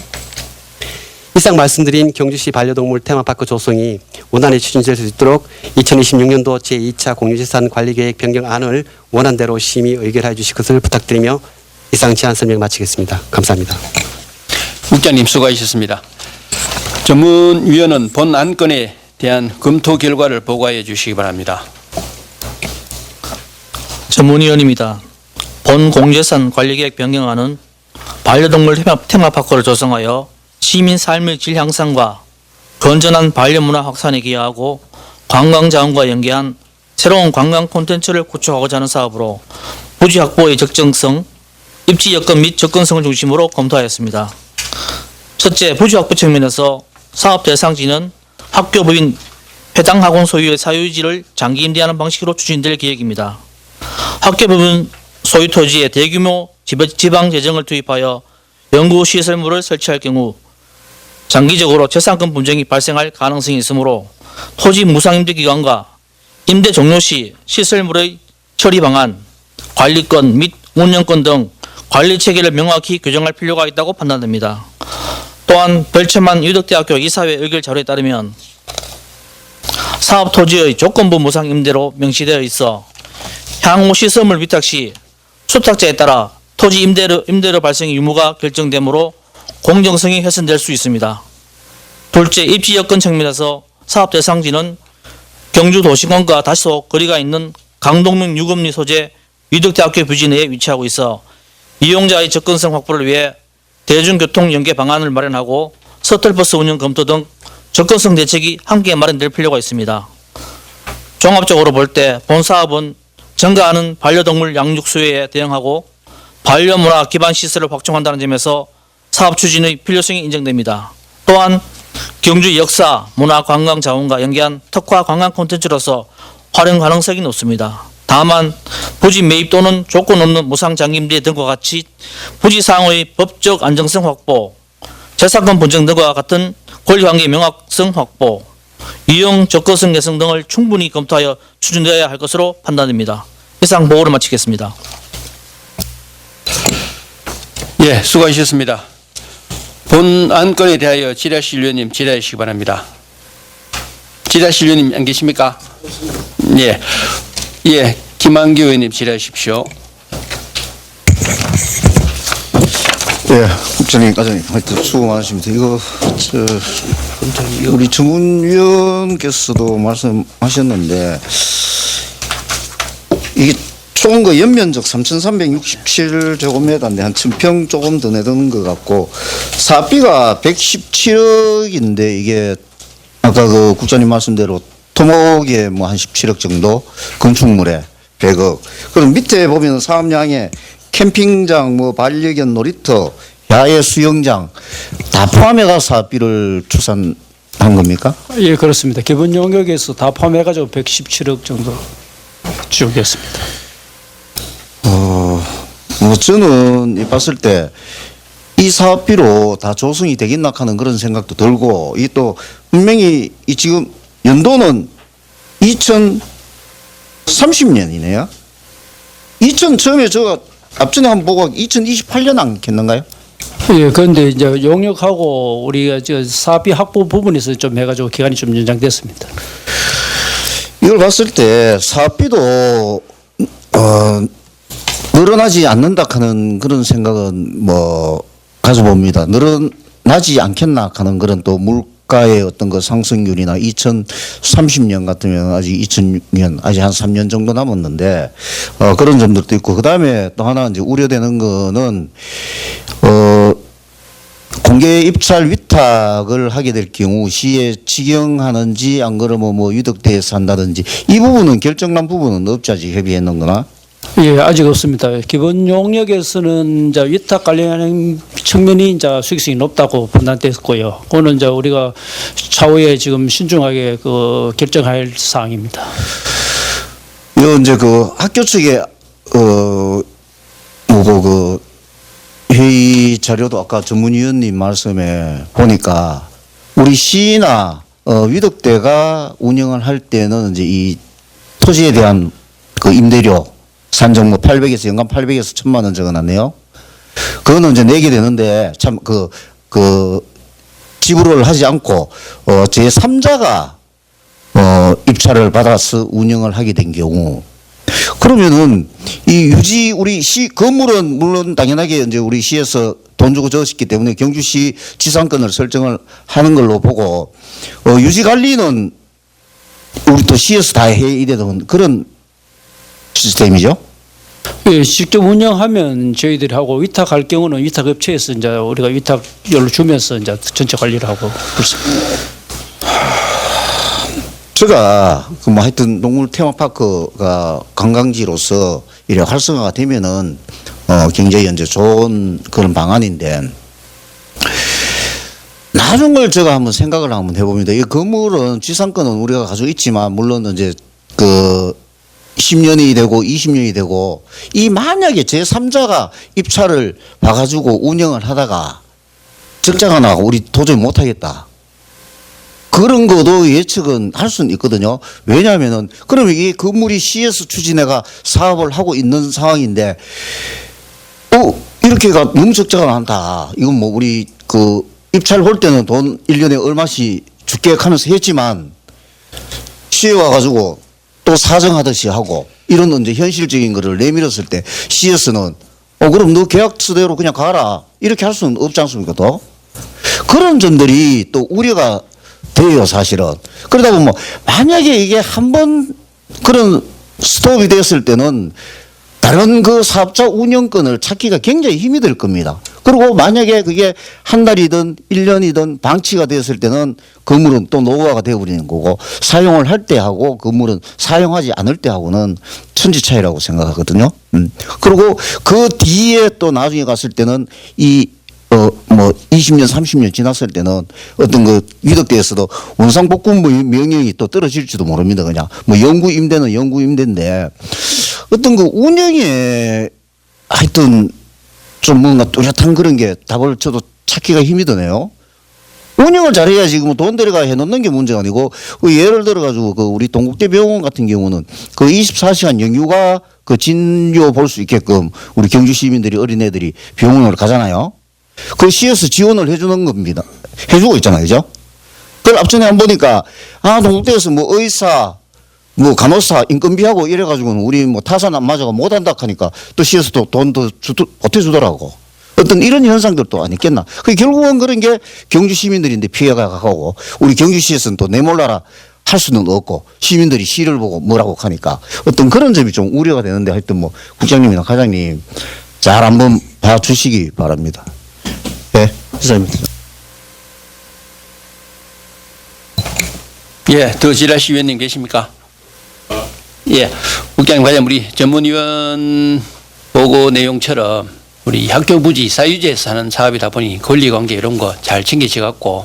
이상 말씀드린 경주시 반려동물 테마파크 조성이 원활히 추진될 수 있도록 2026년도 제2차 공유재산관리계획 변경안을 원안대로 심의 의결해 주실 것을 부탁드리며 이상 제안 설명 마치겠습니다. 감사합니다. 국장님 수고하셨습니다. 전문위원은 본 안건에 대한 검토 결과를 보고해 주시기 바랍니다. 전문위원입니다. 본 공유재산 관리계획 변경안은 반려동물 테마파크를 조성하여 시민 삶의 질 향상과 건전한 반려문화 확산에 기여하고 관광자원과 연계한 새로운 관광 콘텐츠를 구축하고자 하는 사업으로 부지 확보의 적정성, 입지 여건 및 접근성을 중심으로 검토하였습니다. 첫째, 부지 확보 측면에서 사업 대상지는 학교 법인 해당 학원 소유의 사유지를 장기 임대하는 방식으로 추진될 계획입니다. 학교 법인 소유 토지에 대규모 지방 재정을 투입하여 연구시설물을 설치할 경우 장기적으로 재산권 분쟁이 발생할 가능성이 있으므로 토지 무상임대 기간과 임대 종료 시 시설물의 처리 방안, 관리권 및 운영권 등 관리 체계를 명확히 규정할 필요가 있다고 판단됩니다. 또한 별채만 유덕대학교 이사회 의결 자료에 따르면 사업 토지의 조건부 무상 임대로 명시되어 있어 향후 시설물 위탁 시 수탁자에 따라 토지 임대료 발생 유무가 결정되므로 공정성이 훼손될 수 있습니다. 둘째, 입지 여건 측면에서 사업 대상지는 경주도시권과 다소 거리가 있는 강동면 유금리 소재 유덕대학교 부지 내에 위치하고 있어 이용자의 접근성 확보를 위해 대중교통 연계 방안을 마련하고 서틀버스 운영 검토 등 접근성 대책이 함께 마련될 필요가 있습니다. 종합적으로 볼 때 본 사업은 증가하는 반려동물 양육 수요에 대응하고 반려문화 기반 시설을 확충한다는 점에서 사업 추진의 필요성이 인정됩니다. 또한 경주 역사, 문화, 관광 자원과 연계한 특화 관광 콘텐츠로서 활용 가능성이 높습니다. 다만 부지 매입 또는 조건 없는 무상 장기임대 등과 같이 부지상의 법적 안정성 확보, 재산권 분쟁 등과 같은 권리관계 명확성 확보, 이용 접근성 개선 등을 충분히 검토하여 추진되어야 할 것으로 판단됩니다. 이상 보고를 마치겠습니다. 예, 수고하셨습니다. 본 안건에 대하여 지라실 위원님 질의해 주시기 바랍니다. 지라실 위원님 안 계십니까? 예, 예, 김한규 의원님 질의해 주십시오. 예, 국장님, 과장님, 하여튼 수고 많으십니다. 이거 우리 주문위원께서도 말씀하셨는데 이게 총 그 연면적 3,367제곱미터인데 한 1,000평 조금 더 내드는 것 같고 사업비가 117억인데 이게 아까 그 국장님 말씀대로 토목에 뭐 한 17억 정도, 건축물에 100억. 그럼 밑에 보면 사업량에 캠핑장, 뭐 반려견 놀이터, 야외 수영장 다 포함해가 사업비를 추산한 겁니까? 예, 그렇습니다. 기본 용역에서 다 포함해가지고 117억 정도 지급했습니다. 뭐 저는 봤을 때 이 사업비로 다 조성이 되겠나 하는 그런 생각도 들고 이 또 분명히 이 지금 연도는 2030년이네요. 처음에 제가 앞전에 한번 보고 2028년 않겠는가요? 예, 그런데 이제 용역하고 우리가 저 사업비 확보 부분에서 좀 해가지고 기간이 좀 연장됐습니다. 이걸 봤을 때 사업비도 늘어나지 않는다 하는 그런 생각은 뭐 가져봅니다. 늘어나지 않겠나 하는 그런 또 물가의 어떤 그 상승률이나 2030년 같으면 아직 2006년 아직 한 3년 정도 남았는데 그런 점들도 있고 그다음에 또 하나 이제 우려되는 거는 공개 입찰 위탁을 하게 될 경우 시에 직영하는지 안 그러면 뭐 유덕대에서 한다든지 이 부분은 결정난 부분은 없자지 협의했는 거나? 예, 아직 없습니다. 기본 용역에서는 이제 위탁 관련하는 측면이 이제 수익성이 높다고 판단됐고요. 그거는 이제 우리가 차후에 지금 신중하게 그 결정할 사항입니다. 요 이제 그 학교 측에 그 회의 자료도 아까 전문위원님 말씀에 보니까 우리 시나 위덕대가 운영을 할 때는 이제 이 토지에 대한 그 임대료 산정 뭐 800에서 연간 800에서 1,000만 원 적어놨네요. 그거는 이제 내게 되는데 참 그 지불을 하지 않고 제3자가 입찰을 받아서 운영을 하게 된 경우 그러면은 이 유지 우리 시 건물은 물론 당연하게 이제 우리 시에서 돈 주고 지었기 때문에 경주시 지상권을 설정을 하는 걸로 보고 유지 관리는 우리 또 시에서 다 해야 되는 그런 시스템이죠. 예, 직접 운영하면 저희들이 하고 위탁할 경우는 위탁업체에서 이제 우리가 위탁료를 주면서 이제 전체 관리를 하고 그렇습니다. 제가 그 뭐 하여튼 동물 테마파크가 관광지로서 이래 활성화가 되면은 굉장히 이제 좋은 그런 방안인데 나중 걸 제가 한번 생각을 한번 해봅니다. 이 건물은 지상권은 우리가 가지고 있지만 물론 이제 그 10년이 되고 20년이 되고 이 만약에 제3자가 입찰을 봐가지고 운영을 하다가 적자가 나고 우리 도저히 못하겠다. 그런 것도 예측은 할 수는 있거든요. 왜냐하면은 그러면 이 건물이 CS 추진회가 사업을 하고 있는 상황인데 이렇게가 너무 적자가 많다. 이건 뭐 우리 그 입찰 볼 때는 돈 1년에 얼마씩 줄게 하면서 했지만 시에 와가지고 또 사정하듯이 하고 이런 이제 현실적인 거를 내밀었을 때 CS는 그럼 너 계약서대로 그냥 가라 이렇게 할 수는 없지 않습니까? 또 그런 점들이 또 우려가 돼요, 사실은. 그러다 보면 뭐 만약에 이게 한번 그런 스톱이 됐을 때는 다른 그 사업자 운영권을 찾기가 굉장히 힘이 들 겁니다. 그리고 만약에 그게 한 달이든 1년이든 방치가 됐을 때는 건물은 또 노후화가 되어버리는 거고 사용을 할 때 하고 건물은 사용하지 않을 때 하고는 천지 차이라고 생각하거든요. 그리고 그 뒤에 또 나중에 갔을 때는 뭐 20년, 30년 지났을 때는 어떤 그 위덕대에서도 원상복구 명령이 또 떨어질지도 모릅니다. 그냥 뭐 영구 임대는 영구 임대인데 어떤 그 운영에 하여튼 좀 뭔가 뚜렷한 그런 게 답을 저도 찾기가 힘이 드네요. 운영을 잘해야지 뭐 돈 들여가 해놓는 게 문제가 아니고 예를 들어가지고 그 우리 동국대병원 같은 경우는 그 24시간 영유가 그 진료 볼 수 있게끔 우리 경주 시민들이 어린애들이 병원을 가잖아요. 그 CS 지원을 해주는 겁니다. 해주고 있잖아요. 그죠? 그걸 앞전에 한 번 보니까 동국대에서 뭐 의사 뭐 간호사 인건비하고 이래가지고는 우리 뭐 타산 안 맞아가 못한다 하니까 또 CS도 돈 더 보태주더라고. 어떤 이런 현상들도 아니겠나. 결국은 그런 게 경주 시민들인데 피해가 가고 우리 경주시에서는 또 내몰라라 할 수는 없고 시민들이 시를 보고 뭐라고 하니까 어떤 그런 점이 좀 우려가 되는데 하여튼 뭐 국장님이나 과장님 잘 한번 봐주시기 바랍니다. 네, 시장입니다. 예, 더 지라시 위원님 계십니까? 예, 국장님 과장 우리 전문위원 보고 내용처럼 우리 학교 부지 사유지에서 하는 사업이다 보니 권리관계 이런 거 잘 챙겨져 갖고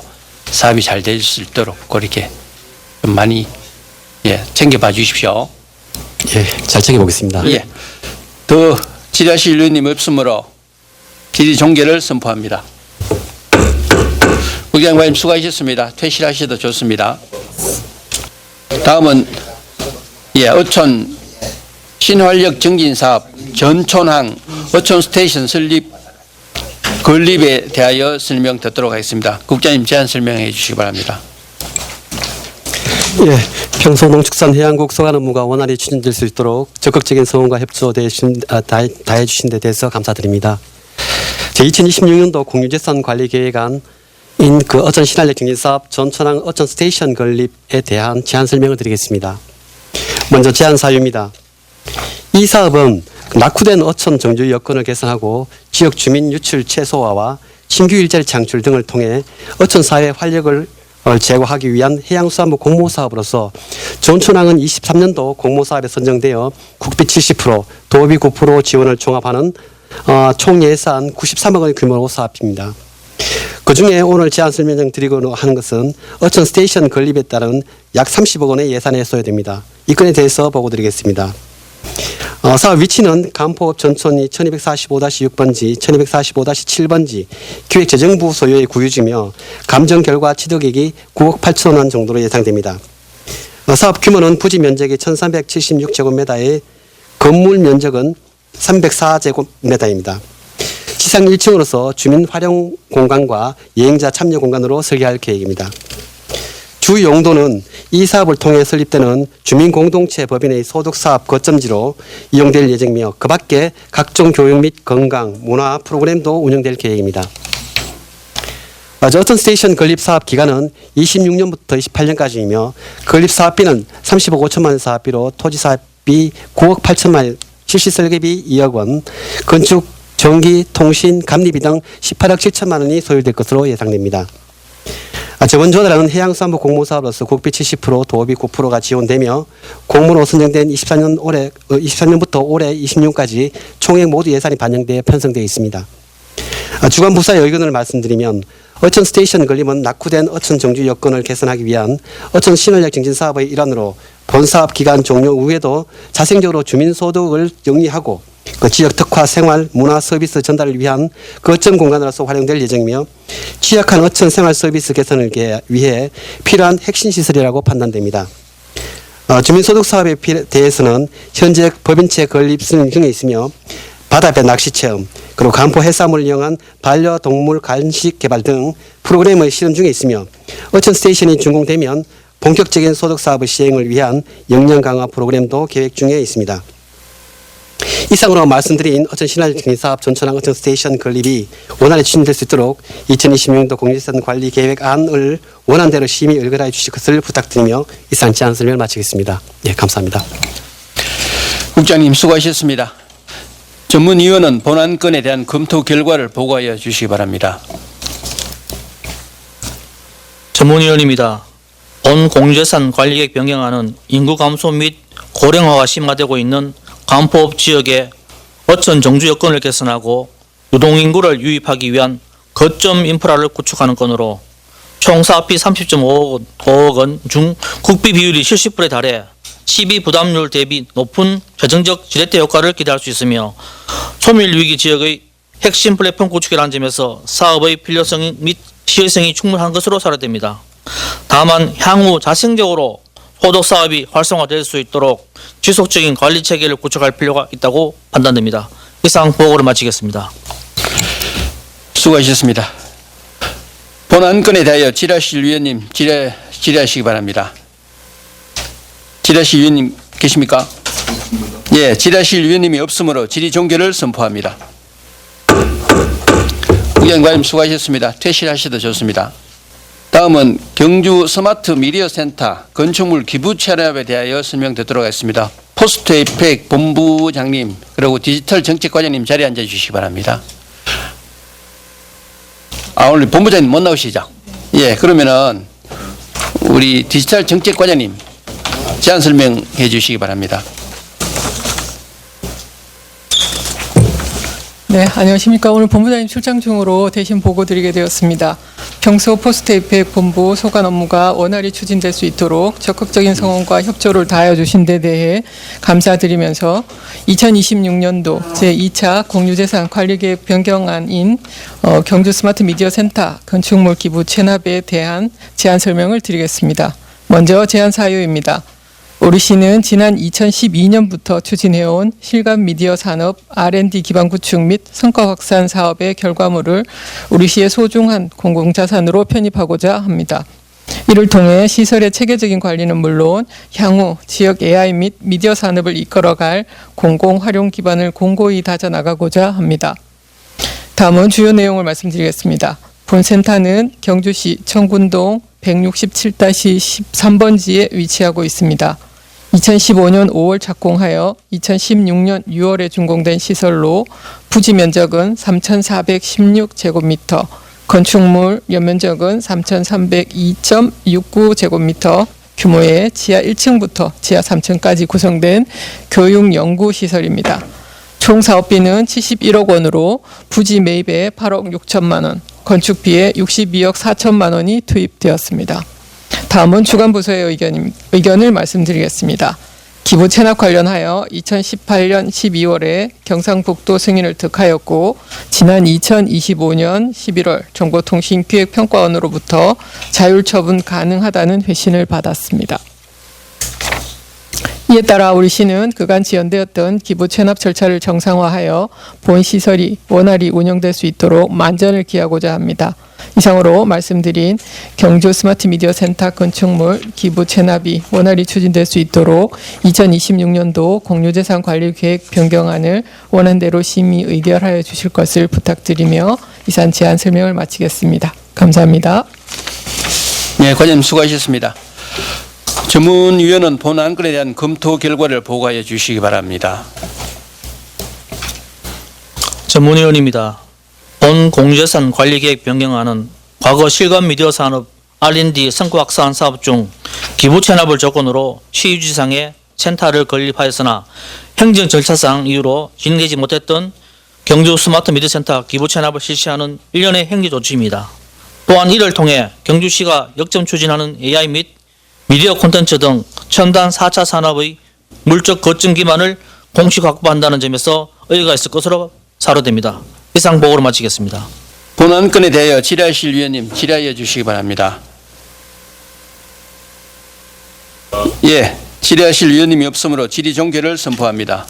사업이 잘 될 수 있도록 그렇게 좀 많이 챙겨봐 주십시오. 예, 잘 챙겨보겠습니다. 예, 더 지라시 위원님 없으므로 질의 종결을 선포합니다. 국장님 과장 수고하셨습니다. 퇴실하셔도 좋습니다. 다음은 어촌 신활력 증진 사업 전촌항 어촌 스테이션 건립에 대하여 설명 듣도록 하겠습니다. 국장님 제안 설명해 주시기 바랍니다. 예, 평소 농축산해양국 소관 업무가 원활히 추진될 수 있도록 적극적인 성원과 협조 다해 주신 데 대해서 감사드립니다. 제 2026년도 공유재산 관리 계획안인 그 어촌 신활력 증진 사업 전촌항 어촌 스테이션 건립에 대한 제안 설명을 드리겠습니다. 먼저 제안 사유입니다. 이 사업은 낙후된 어촌 정주 여건을 개선하고 지역 주민 유출 최소화와 신규 일자리 창출 등을 통해 어촌 사회 활력을 제고하기 위한 해양수산부 공모사업으로서 전촌항은 23년도 공모사업에 선정되어 국비 70%, 도비 9% 지원을 종합하는 총 예산 93억 원의 규모로 사업입니다. 그중에 오늘 제안 설명 드리고자 하는 것은 어촌 스테이션 건립에 따른 약 30억 원의 예산에 소요됩니다. 이 건에 대해서 보고 드리겠습니다. 사업 위치는 간포읍 전촌이 1245-6번지, 1245-7번지 기획재정부 소유의 구유지며 감정 결과 취득액이 9억 8천만 원 정도로 예상됩니다. 사업 규모는 부지 면적이 1376제곱미터에 건물 면적은 304제곱미터입니다. 지상 1층으로서 주민 활용 공간과 여행자 참여 공간으로 설계할 계획입니다. 주 용도는 이 사업을 통해 설립되는 주민공동체 법인의 소득사업 거점지로 이용될 예정이며 그 밖에 각종 교육 및 건강, 문화 프로그램도 운영될 계획입니다. 어촌 스테이션 건립 사업 기간은 26년부터 28년까지이며 건립 사업비는 30억 5천만 원 사업비로 토지 사업비 9억 8천만 원, 실시 설계비 2억 원, 건축, 전기, 통신, 감리비 등 18억 7천만 원이 소요될 것으로 예상됩니다. 저번 조달하는 해양수산부 공모사업으로서 국비 70%, 도비 9%가 지원되며 공모로 선정된 24년부터 올해 26년까지 총액 모두 예산이 반영되어 편성되어 있습니다. 주관 부서의 의견을 말씀드리면 어촌 스테이션 건립은 낙후된 어촌 정주 여건을 개선하기 위한 어촌 신활력 증진 사업의 일환으로 본 사업 기간 종료 후에도 자생적으로 주민 소득을 영위하고 그 지역 특화 생활 문화 서비스 전달을 위한 거점 공간으로서 활용될 예정이며 취약한 어촌 생활 서비스 개선을 위해 필요한 핵심 시설이라고 판단됩니다. 주민소득 사업에 대해서는 현재 법인체 건립 중에 있으며 바다배 낚시 체험, 그리고 간포 해산물을 이용한 반려동물 간식 개발 등 프로그램을 실현 중에 있으며 어촌 스테이션이 준공되면 본격적인 소득 사업의 시행을 위한 역량 강화 프로그램도 계획 중에 있습니다. 이상으로 말씀드린 어촌 신활 사업 전천항 어촌 스테이션 건립이 원활히 추진될 수 있도록 2026년도 공유재산 관리 계획안을 원안대로 심의 의결하여 주실 것을 부탁드리며 이상 제안 설명을 마치겠습니다. 예, 감사합니다. 국장님 수고하셨습니다. 전문위원은 본안건에 대한 검토 결과를 보고하여 주시기 바랍니다. 전문위원입니다. 본 공유재산 관리계획 변경안은 인구 감소 및 고령화가 심화되고 있는 간포읍 지역의 어촌 정주 여건을 개선하고 유동인구를 유입하기 위한 거점 인프라를 구축하는 건으로 총 사업비 30.5억 원 중 국비 비율이 70%에 달해 시비 부담률 대비 높은 재정적 지렛대 효과를 기대할 수 있으며 소멸 위기 지역의 핵심 플랫폼 구축이라는 점에서 사업의 필요성 및 시의성이 충분한 것으로 사료됩니다. 다만 향후 자생적으로 소득 사업이 활성화될 수 있도록 지속적인 관리 체계를 구축할 필요가 있다고 판단됩니다. 이상 보고를 마치겠습니다. 수고하셨습니다. 본안건에 대하여 질의하실 위원님 질의하시기 바랍니다. 질의하실 위원님 계십니까? 예, 질의하실 위원님이 없으므로 질의 종결을 선포합니다. 의원과님 수고하셨습니다. 퇴실하셔도 좋습니다. 다음은 경주 스마트 미디어 센터 건축물 기부 체납에 대하여 설명드리도록 하겠습니다. 포스트 에이펙 본부장님 그리고 디지털 정책과장님 자리에 앉아 주시기 바랍니다. 오늘 본부장님 못 나오시죠? 예, 그러면은 우리 디지털 정책과장님 제안 설명해 주시기 바랍니다. 네, 안녕하십니까. 오늘 본부장님 출장 중으로 대신 보고 드리게 되었습니다. 평소 포스트 에이펙 본부 소관 업무가 원활히 추진될 수 있도록 적극적인 성원과 협조를 다하여 주신 데 대해 감사드리면서 2026년도 제2차 공유재산 관리계획 변경안인 경주 스마트 미디어 센터 건축물 기부 체납에 대한 제안 설명을 드리겠습니다. 먼저 제안 사유입니다. 우리 시는 지난 2012년부터 추진해온 실감 미디어 산업 R&D 기반 구축 및 성과 확산 사업의 결과물을 우리 시의 소중한 공공자산으로 편입하고자 합니다. 이를 통해 시설의 체계적인 관리는 물론 향후 지역 AI 및 미디어 산업을 이끌어갈 공공활용 기반을 공고히 다져나가고자 합니다. 다음은 주요 내용을 말씀드리겠습니다. 본 센터는 경주시 청군동 167-13번지에 위치하고 있습니다. 2015년 5월 착공하여 2016년 6월에 준공된 시설로 부지 면적은 3,416제곱미터, 건축물 연면적은 3,302.69제곱미터, 규모의 지하 1층부터 지하 3층까지 구성된 교육연구시설입니다. 총 사업비는 71억 원으로 부지 매입에 8억 6천만 원, 건축비에 62억 4천만 원이 투입되었습니다. 다음은 주관부서의 의견을 말씀드리겠습니다. 기부 체납 관련하여 2018년 12월에 경상북도 승인을 득하였고 지난 2025년 11월 정보통신기획평가원으로부터 자율 처분 가능하다는 회신을 받았습니다. 이에 따라 우리 시는 그간 지연되었던 기부 체납 절차를 정상화하여 본 시설이 원활히 운영될 수 있도록 만전을 기하고자 합니다. 이상으로 말씀드린 경주 스마트 미디어 센터 건축물 기부 체납이 원활히 추진될 수 있도록 2026년도 공유재산 관리 계획 변경안을 원안대로 심의 의결하여 주실 것을 부탁드리며 이상 제안 설명을 마치겠습니다. 감사합니다. 네, 과장님 수고하셨습니다. 전문위원은 본 안건에 대한 검토 결과를 보고하여 주시기 바랍니다. 전문위원입니다. 본 공유재산 관리계획 변경안은 과거 실감 미디어 산업 R&D 성과 확산 사업 중 기부 체납을 조건으로 시유지상에 센터를 건립하였으나 행정 절차상 이유로 진행되지 못했던 경주 스마트 미디어 센터 기부 체납을 실시하는 일련의 행정 조치입니다. 또한 이를 통해 경주시가 역점 추진하는 AI 및 미디어 콘텐츠 등 첨단 4차 산업의 물적 거점 기반을 공식 확보한다는 점에서 의의가 있을 것으로 사료됩니다. 이상 보고를 마치겠습니다. 본 안건에 대하여 질의하실 위원님 질의하여 주시기 바랍니다. 예, 질의하실 위원님이 없으므로 질의 종결을 선포합니다.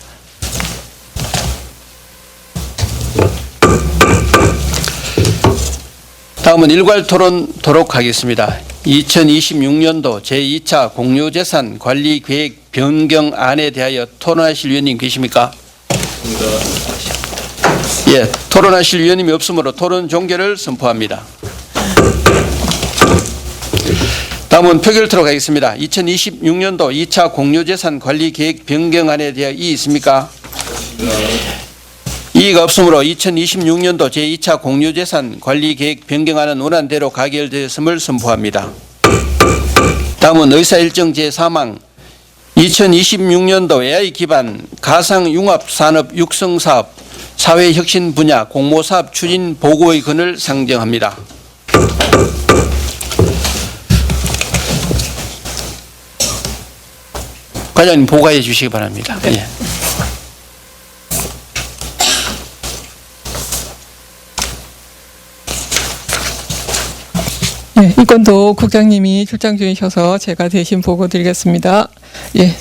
다음은 일괄 토론토록 하겠습니다. 2026년도 제2차 공유재산 관리 계획 변경안에 대하여 토론하실 위원님 계십니까? 예, 토론하실 위원님이 없으므로 토론 종결을 선포합니다. 다음은 표결토록 하겠습니다. 2026년도 2차 공유재산 관리 계획 변경안에 대하여 이의 있습니까? 이의가 없으므로 2026년도 제2차 공유재산 관리 계획 변경안은 원안대로 가결되었음을 선포합니다. 다음은 의사일정 제3항 2026년도 AI 기반 가상융합산업 육성사업 사회혁신 분야 공모사업 추진 보고의 건을 상정합니다. 과장님 보고해 주시기 바랍니다. 예. 예, 이 건도 국장님이 출장 중이셔서 제가 대신 보고 드리겠습니다. 예,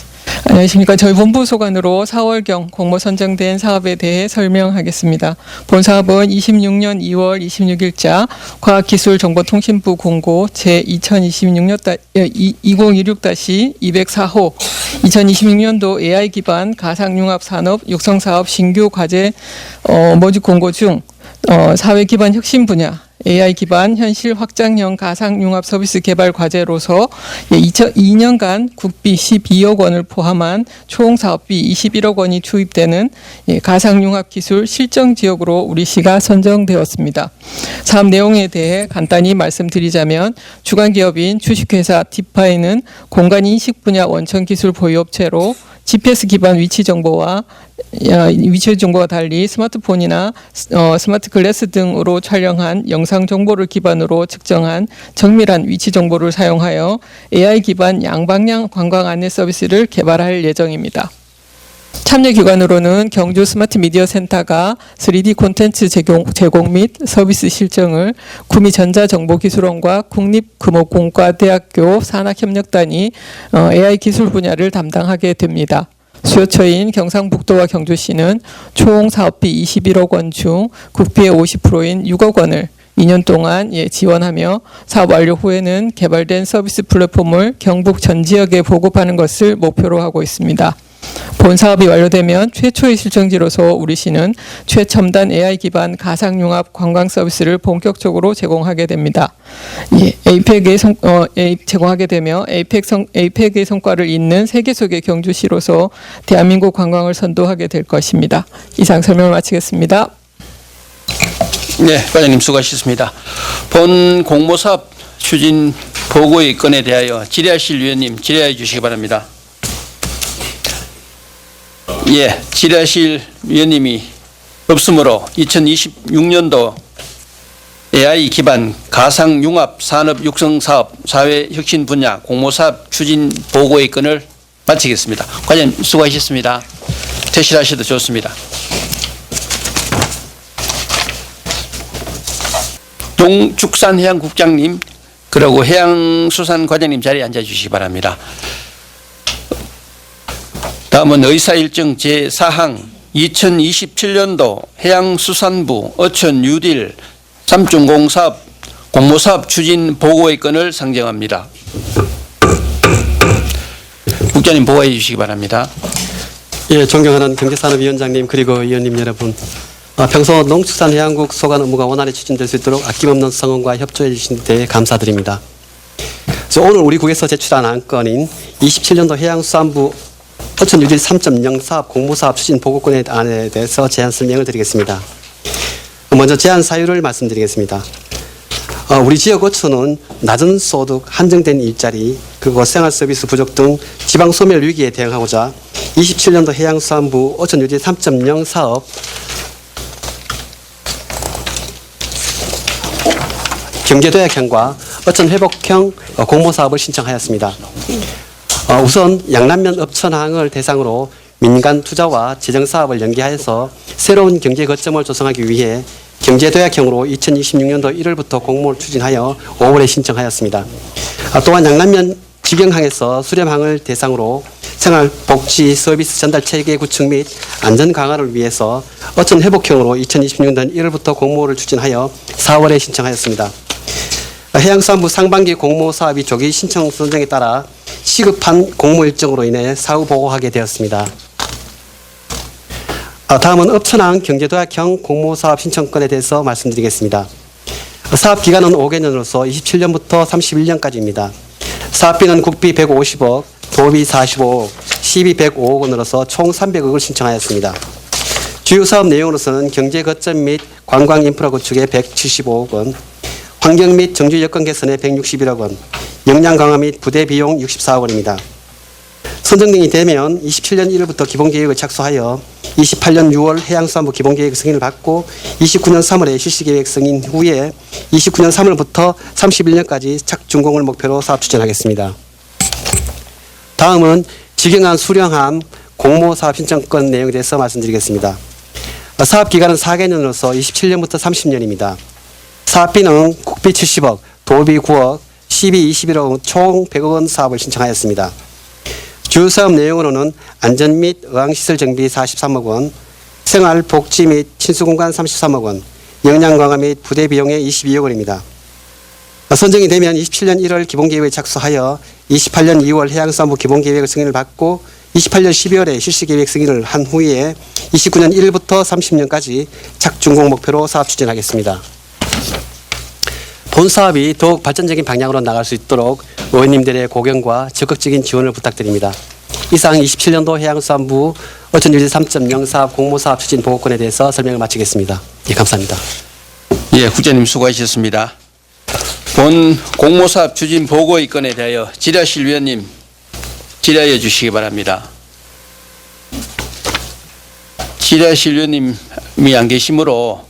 안녕하십니까. 저희 본부 소관으로 4월경 공모 선정된 사업에 대해 설명하겠습니다. 본 사업은 26년 2월 26일자 과학기술정보통신부 공고 제2026-204호 2026년도 AI 기반 가상융합산업 육성사업 신규 과제 모집 공고 중 사회 기반 혁신 분야 AI 기반 현실 확장형 가상융합 서비스 개발 과제로서 2년간 국비 12억 원을 포함한 총 사업비 21억 원이 투입되는 가상융합 기술 실정 지역으로 우리시가 선정되었습니다. 사업 내용에 대해 간단히 말씀드리자면 주관 기업인 주식회사 디파이는 공간 인식 분야 원천 기술 보유업체로 GPS 기반 위치 정보와 달리 스마트폰이나 스마트 글래스 등으로 촬영한 영상 정보를 기반으로 측정한 정밀한 위치 정보를 사용하여 AI 기반 양방향 관광 안내 서비스를 개발할 예정입니다. 참여 기관으로는 경주 스마트 미디어 센터가 3D 콘텐츠 제공 및 서비스 실정을 구미전자정보기술원과 국립금호공과대학교 산학협력단이 AI 기술 분야를 담당하게 됩니다. 수요처인 경상북도와 경주시는 총 사업비 21억 원 중 국비의 50%인 6억 원을 2년 동안 지원하며 사업 완료 후에는 개발된 서비스 플랫폼을 경북 전 지역에 보급하는 것을 목표로 하고 있습니다. 본 사업이 완료되면 최초의 실정지로서 우리시는 최첨단 AI 기반 가상융합 관광 서비스를 본격적으로 제공하게 됩니다. 제공하게 되며 APEC의 성과를 잇는 세계 속의 경주시로서 대한민국 관광을 선도하게 될 것입니다. 이상 설명을 마치겠습니다. 네, 과장님 수고하셨습니다. 본 공모사업 추진 보고의 건에 대하여 질의하실 위원님 질의해 주시기 바랍니다. 예, 질의하실 위원님이 없으므로 2026년도 AI 기반 가상융합 산업 육성 사업 사회 혁신 분야 공모사업 추진 보고의 건을 마치겠습니다. 과장님 수고하셨습니다. 퇴실하셔도 좋습니다. 동축산해양국장님 그리고 해양수산과장님 자리에 앉아주시기 바랍니다. 다음은 의사일정 제4항 2027년도 해양수산부 어촌 뉴딜 3.0 사업 공모사업 추진 보고의 건을 상정합니다. 국장님 보고해 주시기 바랍니다. 예, 존경하는 경제산업위원장님 그리고 위원님 여러분, 평소 농축산해양국 소관 업무가 원활히 추진될 수 있도록 아낌없는 성원과 협조해 주신 데 감사드립니다. 오늘 우리 국에서 제출한 안건인 27년도 해양수산부 어촌 뉴딜 3.0 사업 공모사업 추진 보고권에 대해서 제안 설명을 드리겠습니다. 먼저 제안 사유를 말씀드리겠습니다. 우리 지역 어촌은 낮은 소득, 한정된 일자리, 그리고 생활서비스 부족 등 지방 소멸 위기에 대응하고자 27년도 해양수산부 어촌 뉴딜 3.0 사업 경제도약형과 어촌 회복형 공모사업을 신청하였습니다. 우선 양남면 읍천항을 대상으로 민간 투자와 재정 사업을 연계하여서 새로운 경제 거점을 조성하기 위해 경제도약형으로 2026년도 1월부터 공모를 추진하여 5월에 신청하였습니다. 또한 양남면 직영항에서 수렴항을 대상으로 생활복지 서비스 전달 체계 구축 및 안전 강화를 위해서 어촌 회복형으로 2026년 1월부터 공모를 추진하여 4월에 신청하였습니다. 해양수산부 상반기 공모 사업이 조기 신청 선정에 따라 시급한 공모 일정으로 인해 사후 보고하게 되었습니다. 다음은 읍천항 경제도약형 공모사업 신청건에 대해서 말씀드리겠습니다. 사업 기간은 5개년으로서 27년부터 31년까지입니다. 사업비는 국비 150억, 도비 45억, 시비 105억 원으로서 총 300억을 신청하였습니다. 주요 사업 내용으로서는 경제 거점 및 관광 인프라 구축에 175억 원, 환경 및 정주 여건 개선에 161억 원, 역량 강화 및 부대 비용 64억 원입니다. 선정이 되면 27년 1월부터 기본계획을 착수하여 28년 6월 해양수산부 기본계획 승인을 받고 29년 3월에 실시계획 승인 후에 29년 3월부터 31년까지 착준공을 목표로 사업 추진하겠습니다. 다음은 직영항 수령함 공모사업 신청건 내용에 대해서 말씀드리겠습니다. 사업 기간은 4개년으로서 27년부터 30년입니다. 사업비는 국비 70억, 도비 9억, 시비 21억 총 100억 원 사업을 신청하였습니다. 주요 사업 내용으로는 안전 및 어항시설 정비 43억 원, 생활, 복지 및 친수공간 33억 원, 역량 강화 및 부대 비용에 22억 원입니다. 선정이 되면 27년 1월 기본계획에 착수하여 28년 2월 해양수산부 기본계획을 승인을 받고 28년 12월에 실시계획 승인을 한 후에 29년 1월부터 30년까지 착준공 목표로 사업 추진하겠습니다. 본 사업이 더욱 발전적인 방향으로 나갈 수 있도록 의원님들의 고견과 적극적인 지원을 부탁드립니다. 이상 27년도 해양수산부 어촌유지 3.0 사업 공모사업 추진 보고권에 대해서 설명을 마치겠습니다. 예, 감사합니다. 예, 국장님 수고하셨습니다. 본 공모사업 추진 보고의 건에 대하여 지라실 위원님 질의하여 주시기 바랍니다. 지라실 위원님이 안 계시므로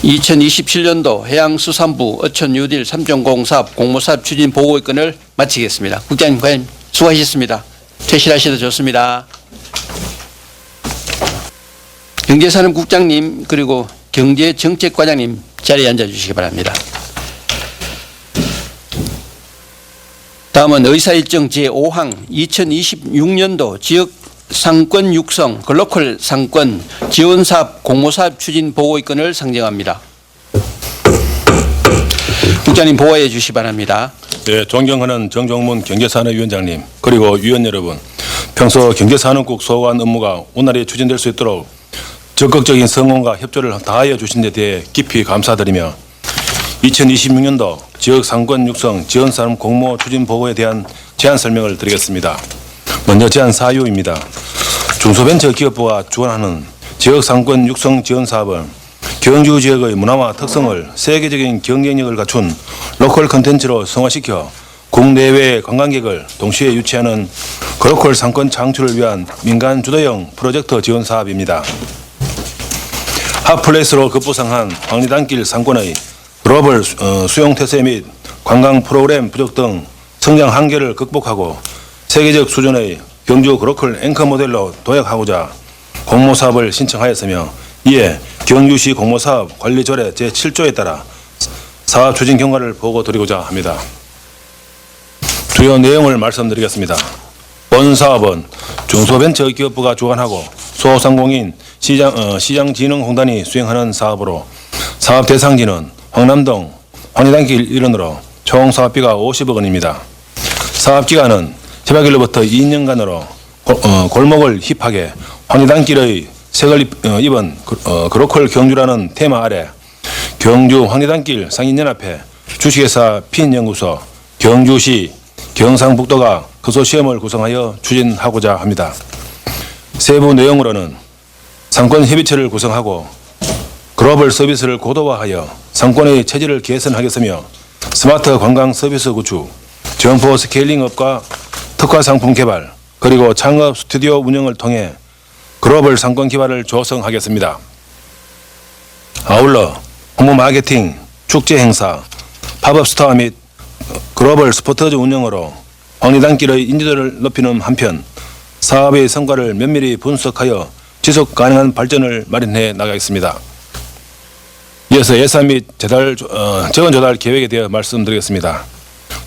2027년도 해양수산부 어촌뉴딜 3.0 사업 공모사업 추진 보고의 건을 마치겠습니다. 국장님, 과연 수고하셨습니다. 퇴실하셔도 좋습니다. 경제산업국장님 그리고 경제정책과장님 자리에 앉아주시기 바랍니다. 다음은 의사일정 제5항 2026년도 지역 상권 육성 글로컬 상권 지원사업 공모사업 추진 보고의 건을 상정합니다. 국장님 보고해 주시기 바랍니다. 네, 존경하는 정종문 경제산업위원장님 그리고 위원 여러분, 평소 경제산업국 소관 업무가 원활히 추진될 수 있도록 적극적인 성원과 협조를 다하여 주신 데 대해 깊이 감사드리며 2026년도 지역 상권 육성 지원사업 공모 추진 보고에 대한 제안 설명을 드리겠습니다. 먼저 제안 사유입니다. 중소벤처기업부가 주관하는 지역 상권 육성 지원 사업은 경주 지역의 문화와 특성을 세계적인 경쟁력을 갖춘 로컬 콘텐츠로 성화시켜 국내외 관광객을 동시에 유치하는 글로컬 상권 창출을 위한 민간 주도형 프로젝트 지원 사업입니다. 핫플레이스로 급부상한 황리단길 상권의 글로벌 수용 태세 및 관광 프로그램 부족 등 성장 한계를 극복하고 세계적 수준의 경주 글로컬 앵커 모델로 도약하고자 공모사업을 신청하였으며, 이에 경주시 공모사업 관리조례 제7조에 따라 사업 추진 경과를 보고드리고자 합니다. 주요 내용을 말씀드리겠습니다. 본 사업은 중소벤처기업부가 주관하고 소상공인 시장진흥공단이 수행하는 사업으로 사업 대상지는 황남동 황리단길 일원으로 총 사업비가 50억 원입니다. 사업기간은 개발일로부터 2년간으로 골목을 힙하게 황리단길의 색을 입은 글로컬 경주라는 테마 아래 경주 황리단길 상인연합회 주식회사 핀연구소 경주시 경상북도가 거소시험을 구성하여 추진하고자 합니다. 세부 내용으로는 상권협의체를 구성하고 글로벌 서비스를 고도화하여 상권의 체질을 개선하겠으며, 스마트 관광 서비스 구축, 점포 스케일링업과 특화 상품 개발, 그리고 창업 스튜디오 운영을 통해 글로벌 상권 기반을 조성하겠습니다. 아울러 홍보 마케팅, 축제 행사, 팝업 스토어 및 글로벌 스포츠즈 운영으로 황리단길의 인지도를 높이는 한편 사업의 성과를 면밀히 분석하여 지속 가능한 발전을 마련해 나가겠습니다. 이어서 예산 및 재원 조달 계획에 대해 말씀드리겠습니다.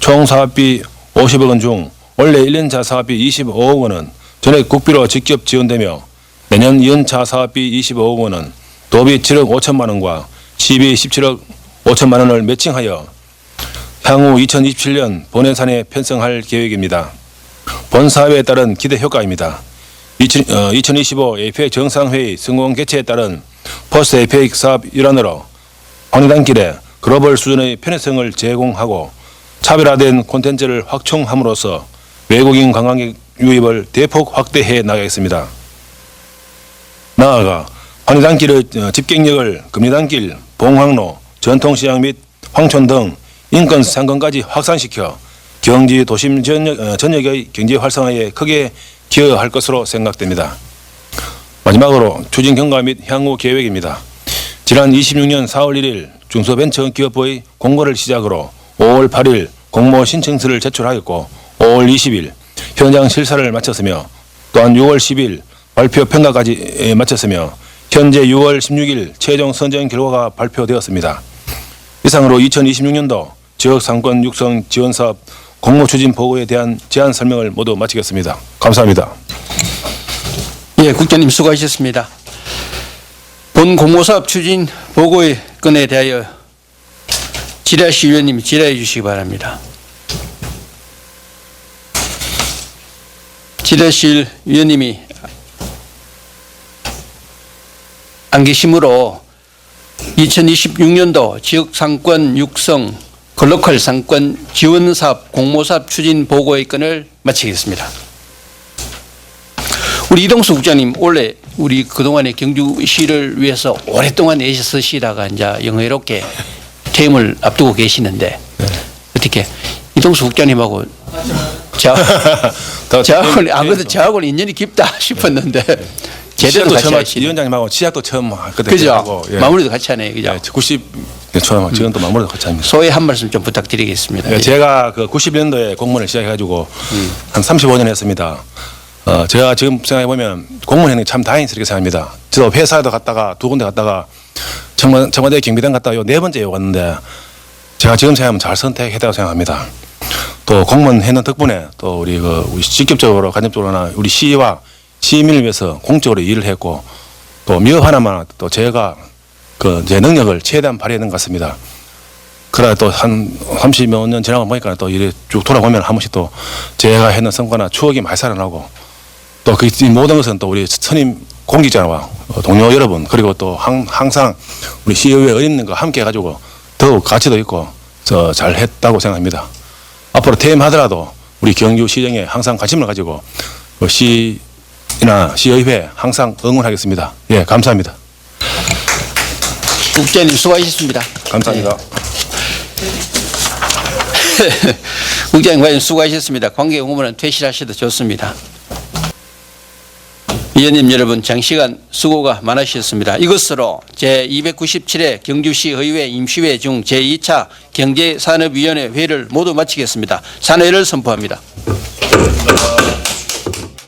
총 사업비 50억 원 중 올해 1년차 사업비 25억 원은 전액 국비로 직접 지원되며 내년 2년차 사업비 25억 원은 도비 7억 5천만 원과 시비 17억 5천만 원을 매칭하여 향후 2027년 본 예산에 편성할 계획입니다. 본 사업에 따른 기대 효과입니다. 2025 APEC 정상회의 성공 개최에 따른 포스트 APEC 사업 일환으로 황리단길에 글로벌 수준의 편의성을 제공하고 차별화된 콘텐츠를 확충함으로써 외국인 관광객 유입을 대폭 확대해 나가겠습니다. 나아가 황리단길의 집경력을 금리단길, 봉황로, 전통시장 및 황촌 등 인근 상권까지 확산시켜 경기 도심 전역의 경제 활성화에 크게 기여할 것으로 생각됩니다. 마지막으로 추진 경과 및 향후 계획입니다. 지난 26년 4월 1일 중소벤처기업부의 공고를 시작으로 5월 8일 공모 신청서를 제출하였고 5월 20일 현장 실사를 마쳤으며 또한 6월 10일 발표 평가까지 마쳤으며 현재 6월 16일 최종 선정 결과가 발표되었습니다. 이상으로 2026년도 지역 상권 육성 지원 사업 공모 추진 보고에 대한 제안 설명을 모두 마치겠습니다. 감사합니다. 예, 국장님 수고하셨습니다. 본 공모사업 추진 보고의 건에 대하여 지라시 위원님이 질의해 주시기 바랍니다. 지라실 위원님이 안 계시므로 2026년도 지역상권 육성 글로컬 상권 지원사업 공모사업 추진 보고의 건을 마치겠습니다. 우리 이동수 국장님 원래 우리 그동안의 경주시를 위해서 오랫동안 애쓰시다가 이제 영예롭게 퇴임을 앞두고 계시는데 어떻게 이동수 국장님하고 저하고는 인연이 깊다 싶었는데 제대로 같이 하시네. 위원장님하고 시작도 처음 그때 그죠? 하고, 예. 마무리도 같이 하네, 그죠? 90 처음 지금도 마무리도 같이 합니다. 소회 한 말씀 좀 부탁드리겠습니다. 예, 제가 그 90년도에 공무원을 시작해가지고 한 35년 했습니다. 제가 지금 생각해 보면 공무원이 참 다행스럽게 생각합니다. 저도 회사에도 갔다가 두 군데 갔다가 청와대 경비단 갔다가 요 4번째 왔는데 제가 지금 생각하면 잘 선택했다고 생각합니다. 또 공무원 했는 덕분에 또 우리 직접적으로 간접적으로나 우리 시와 시민을 위해서 공적으로 일을 했고 또 미업 하나만 또 제가 제 능력을 최대한 발휘했는 것 같습니다. 그러다 또 한 30몇 년 지나고 보니까 또 이래 쭉 돌아보면 한 번씩 또 제가 했는 성과나 추억이 많이 살아나고 또 그 모든 것은 또 우리 선임 공직자와 동료 여러분 그리고 또 항상 우리 시의회 의원님과 함께 해가지고 더욱 가치도 있고 잘 했다고 생각합니다. 앞으로 퇴임하더라도 우리 경주시정에 항상 관심을 가지고 시나 시의회 항상 응원하겠습니다. 예, 감사합니다. 국장님 수고하셨습니다. 감사합니다. 국장님 과연 수고하셨습니다. 관계 공무원은 퇴실하셔도 좋습니다. 위원님 여러분 장시간 수고가 많으셨습니다. 이것으로 제297회 경주시 의회 임시회 중 제2차 경제산업위원회 회를 모두 마치겠습니다. 산회를 선포합니다.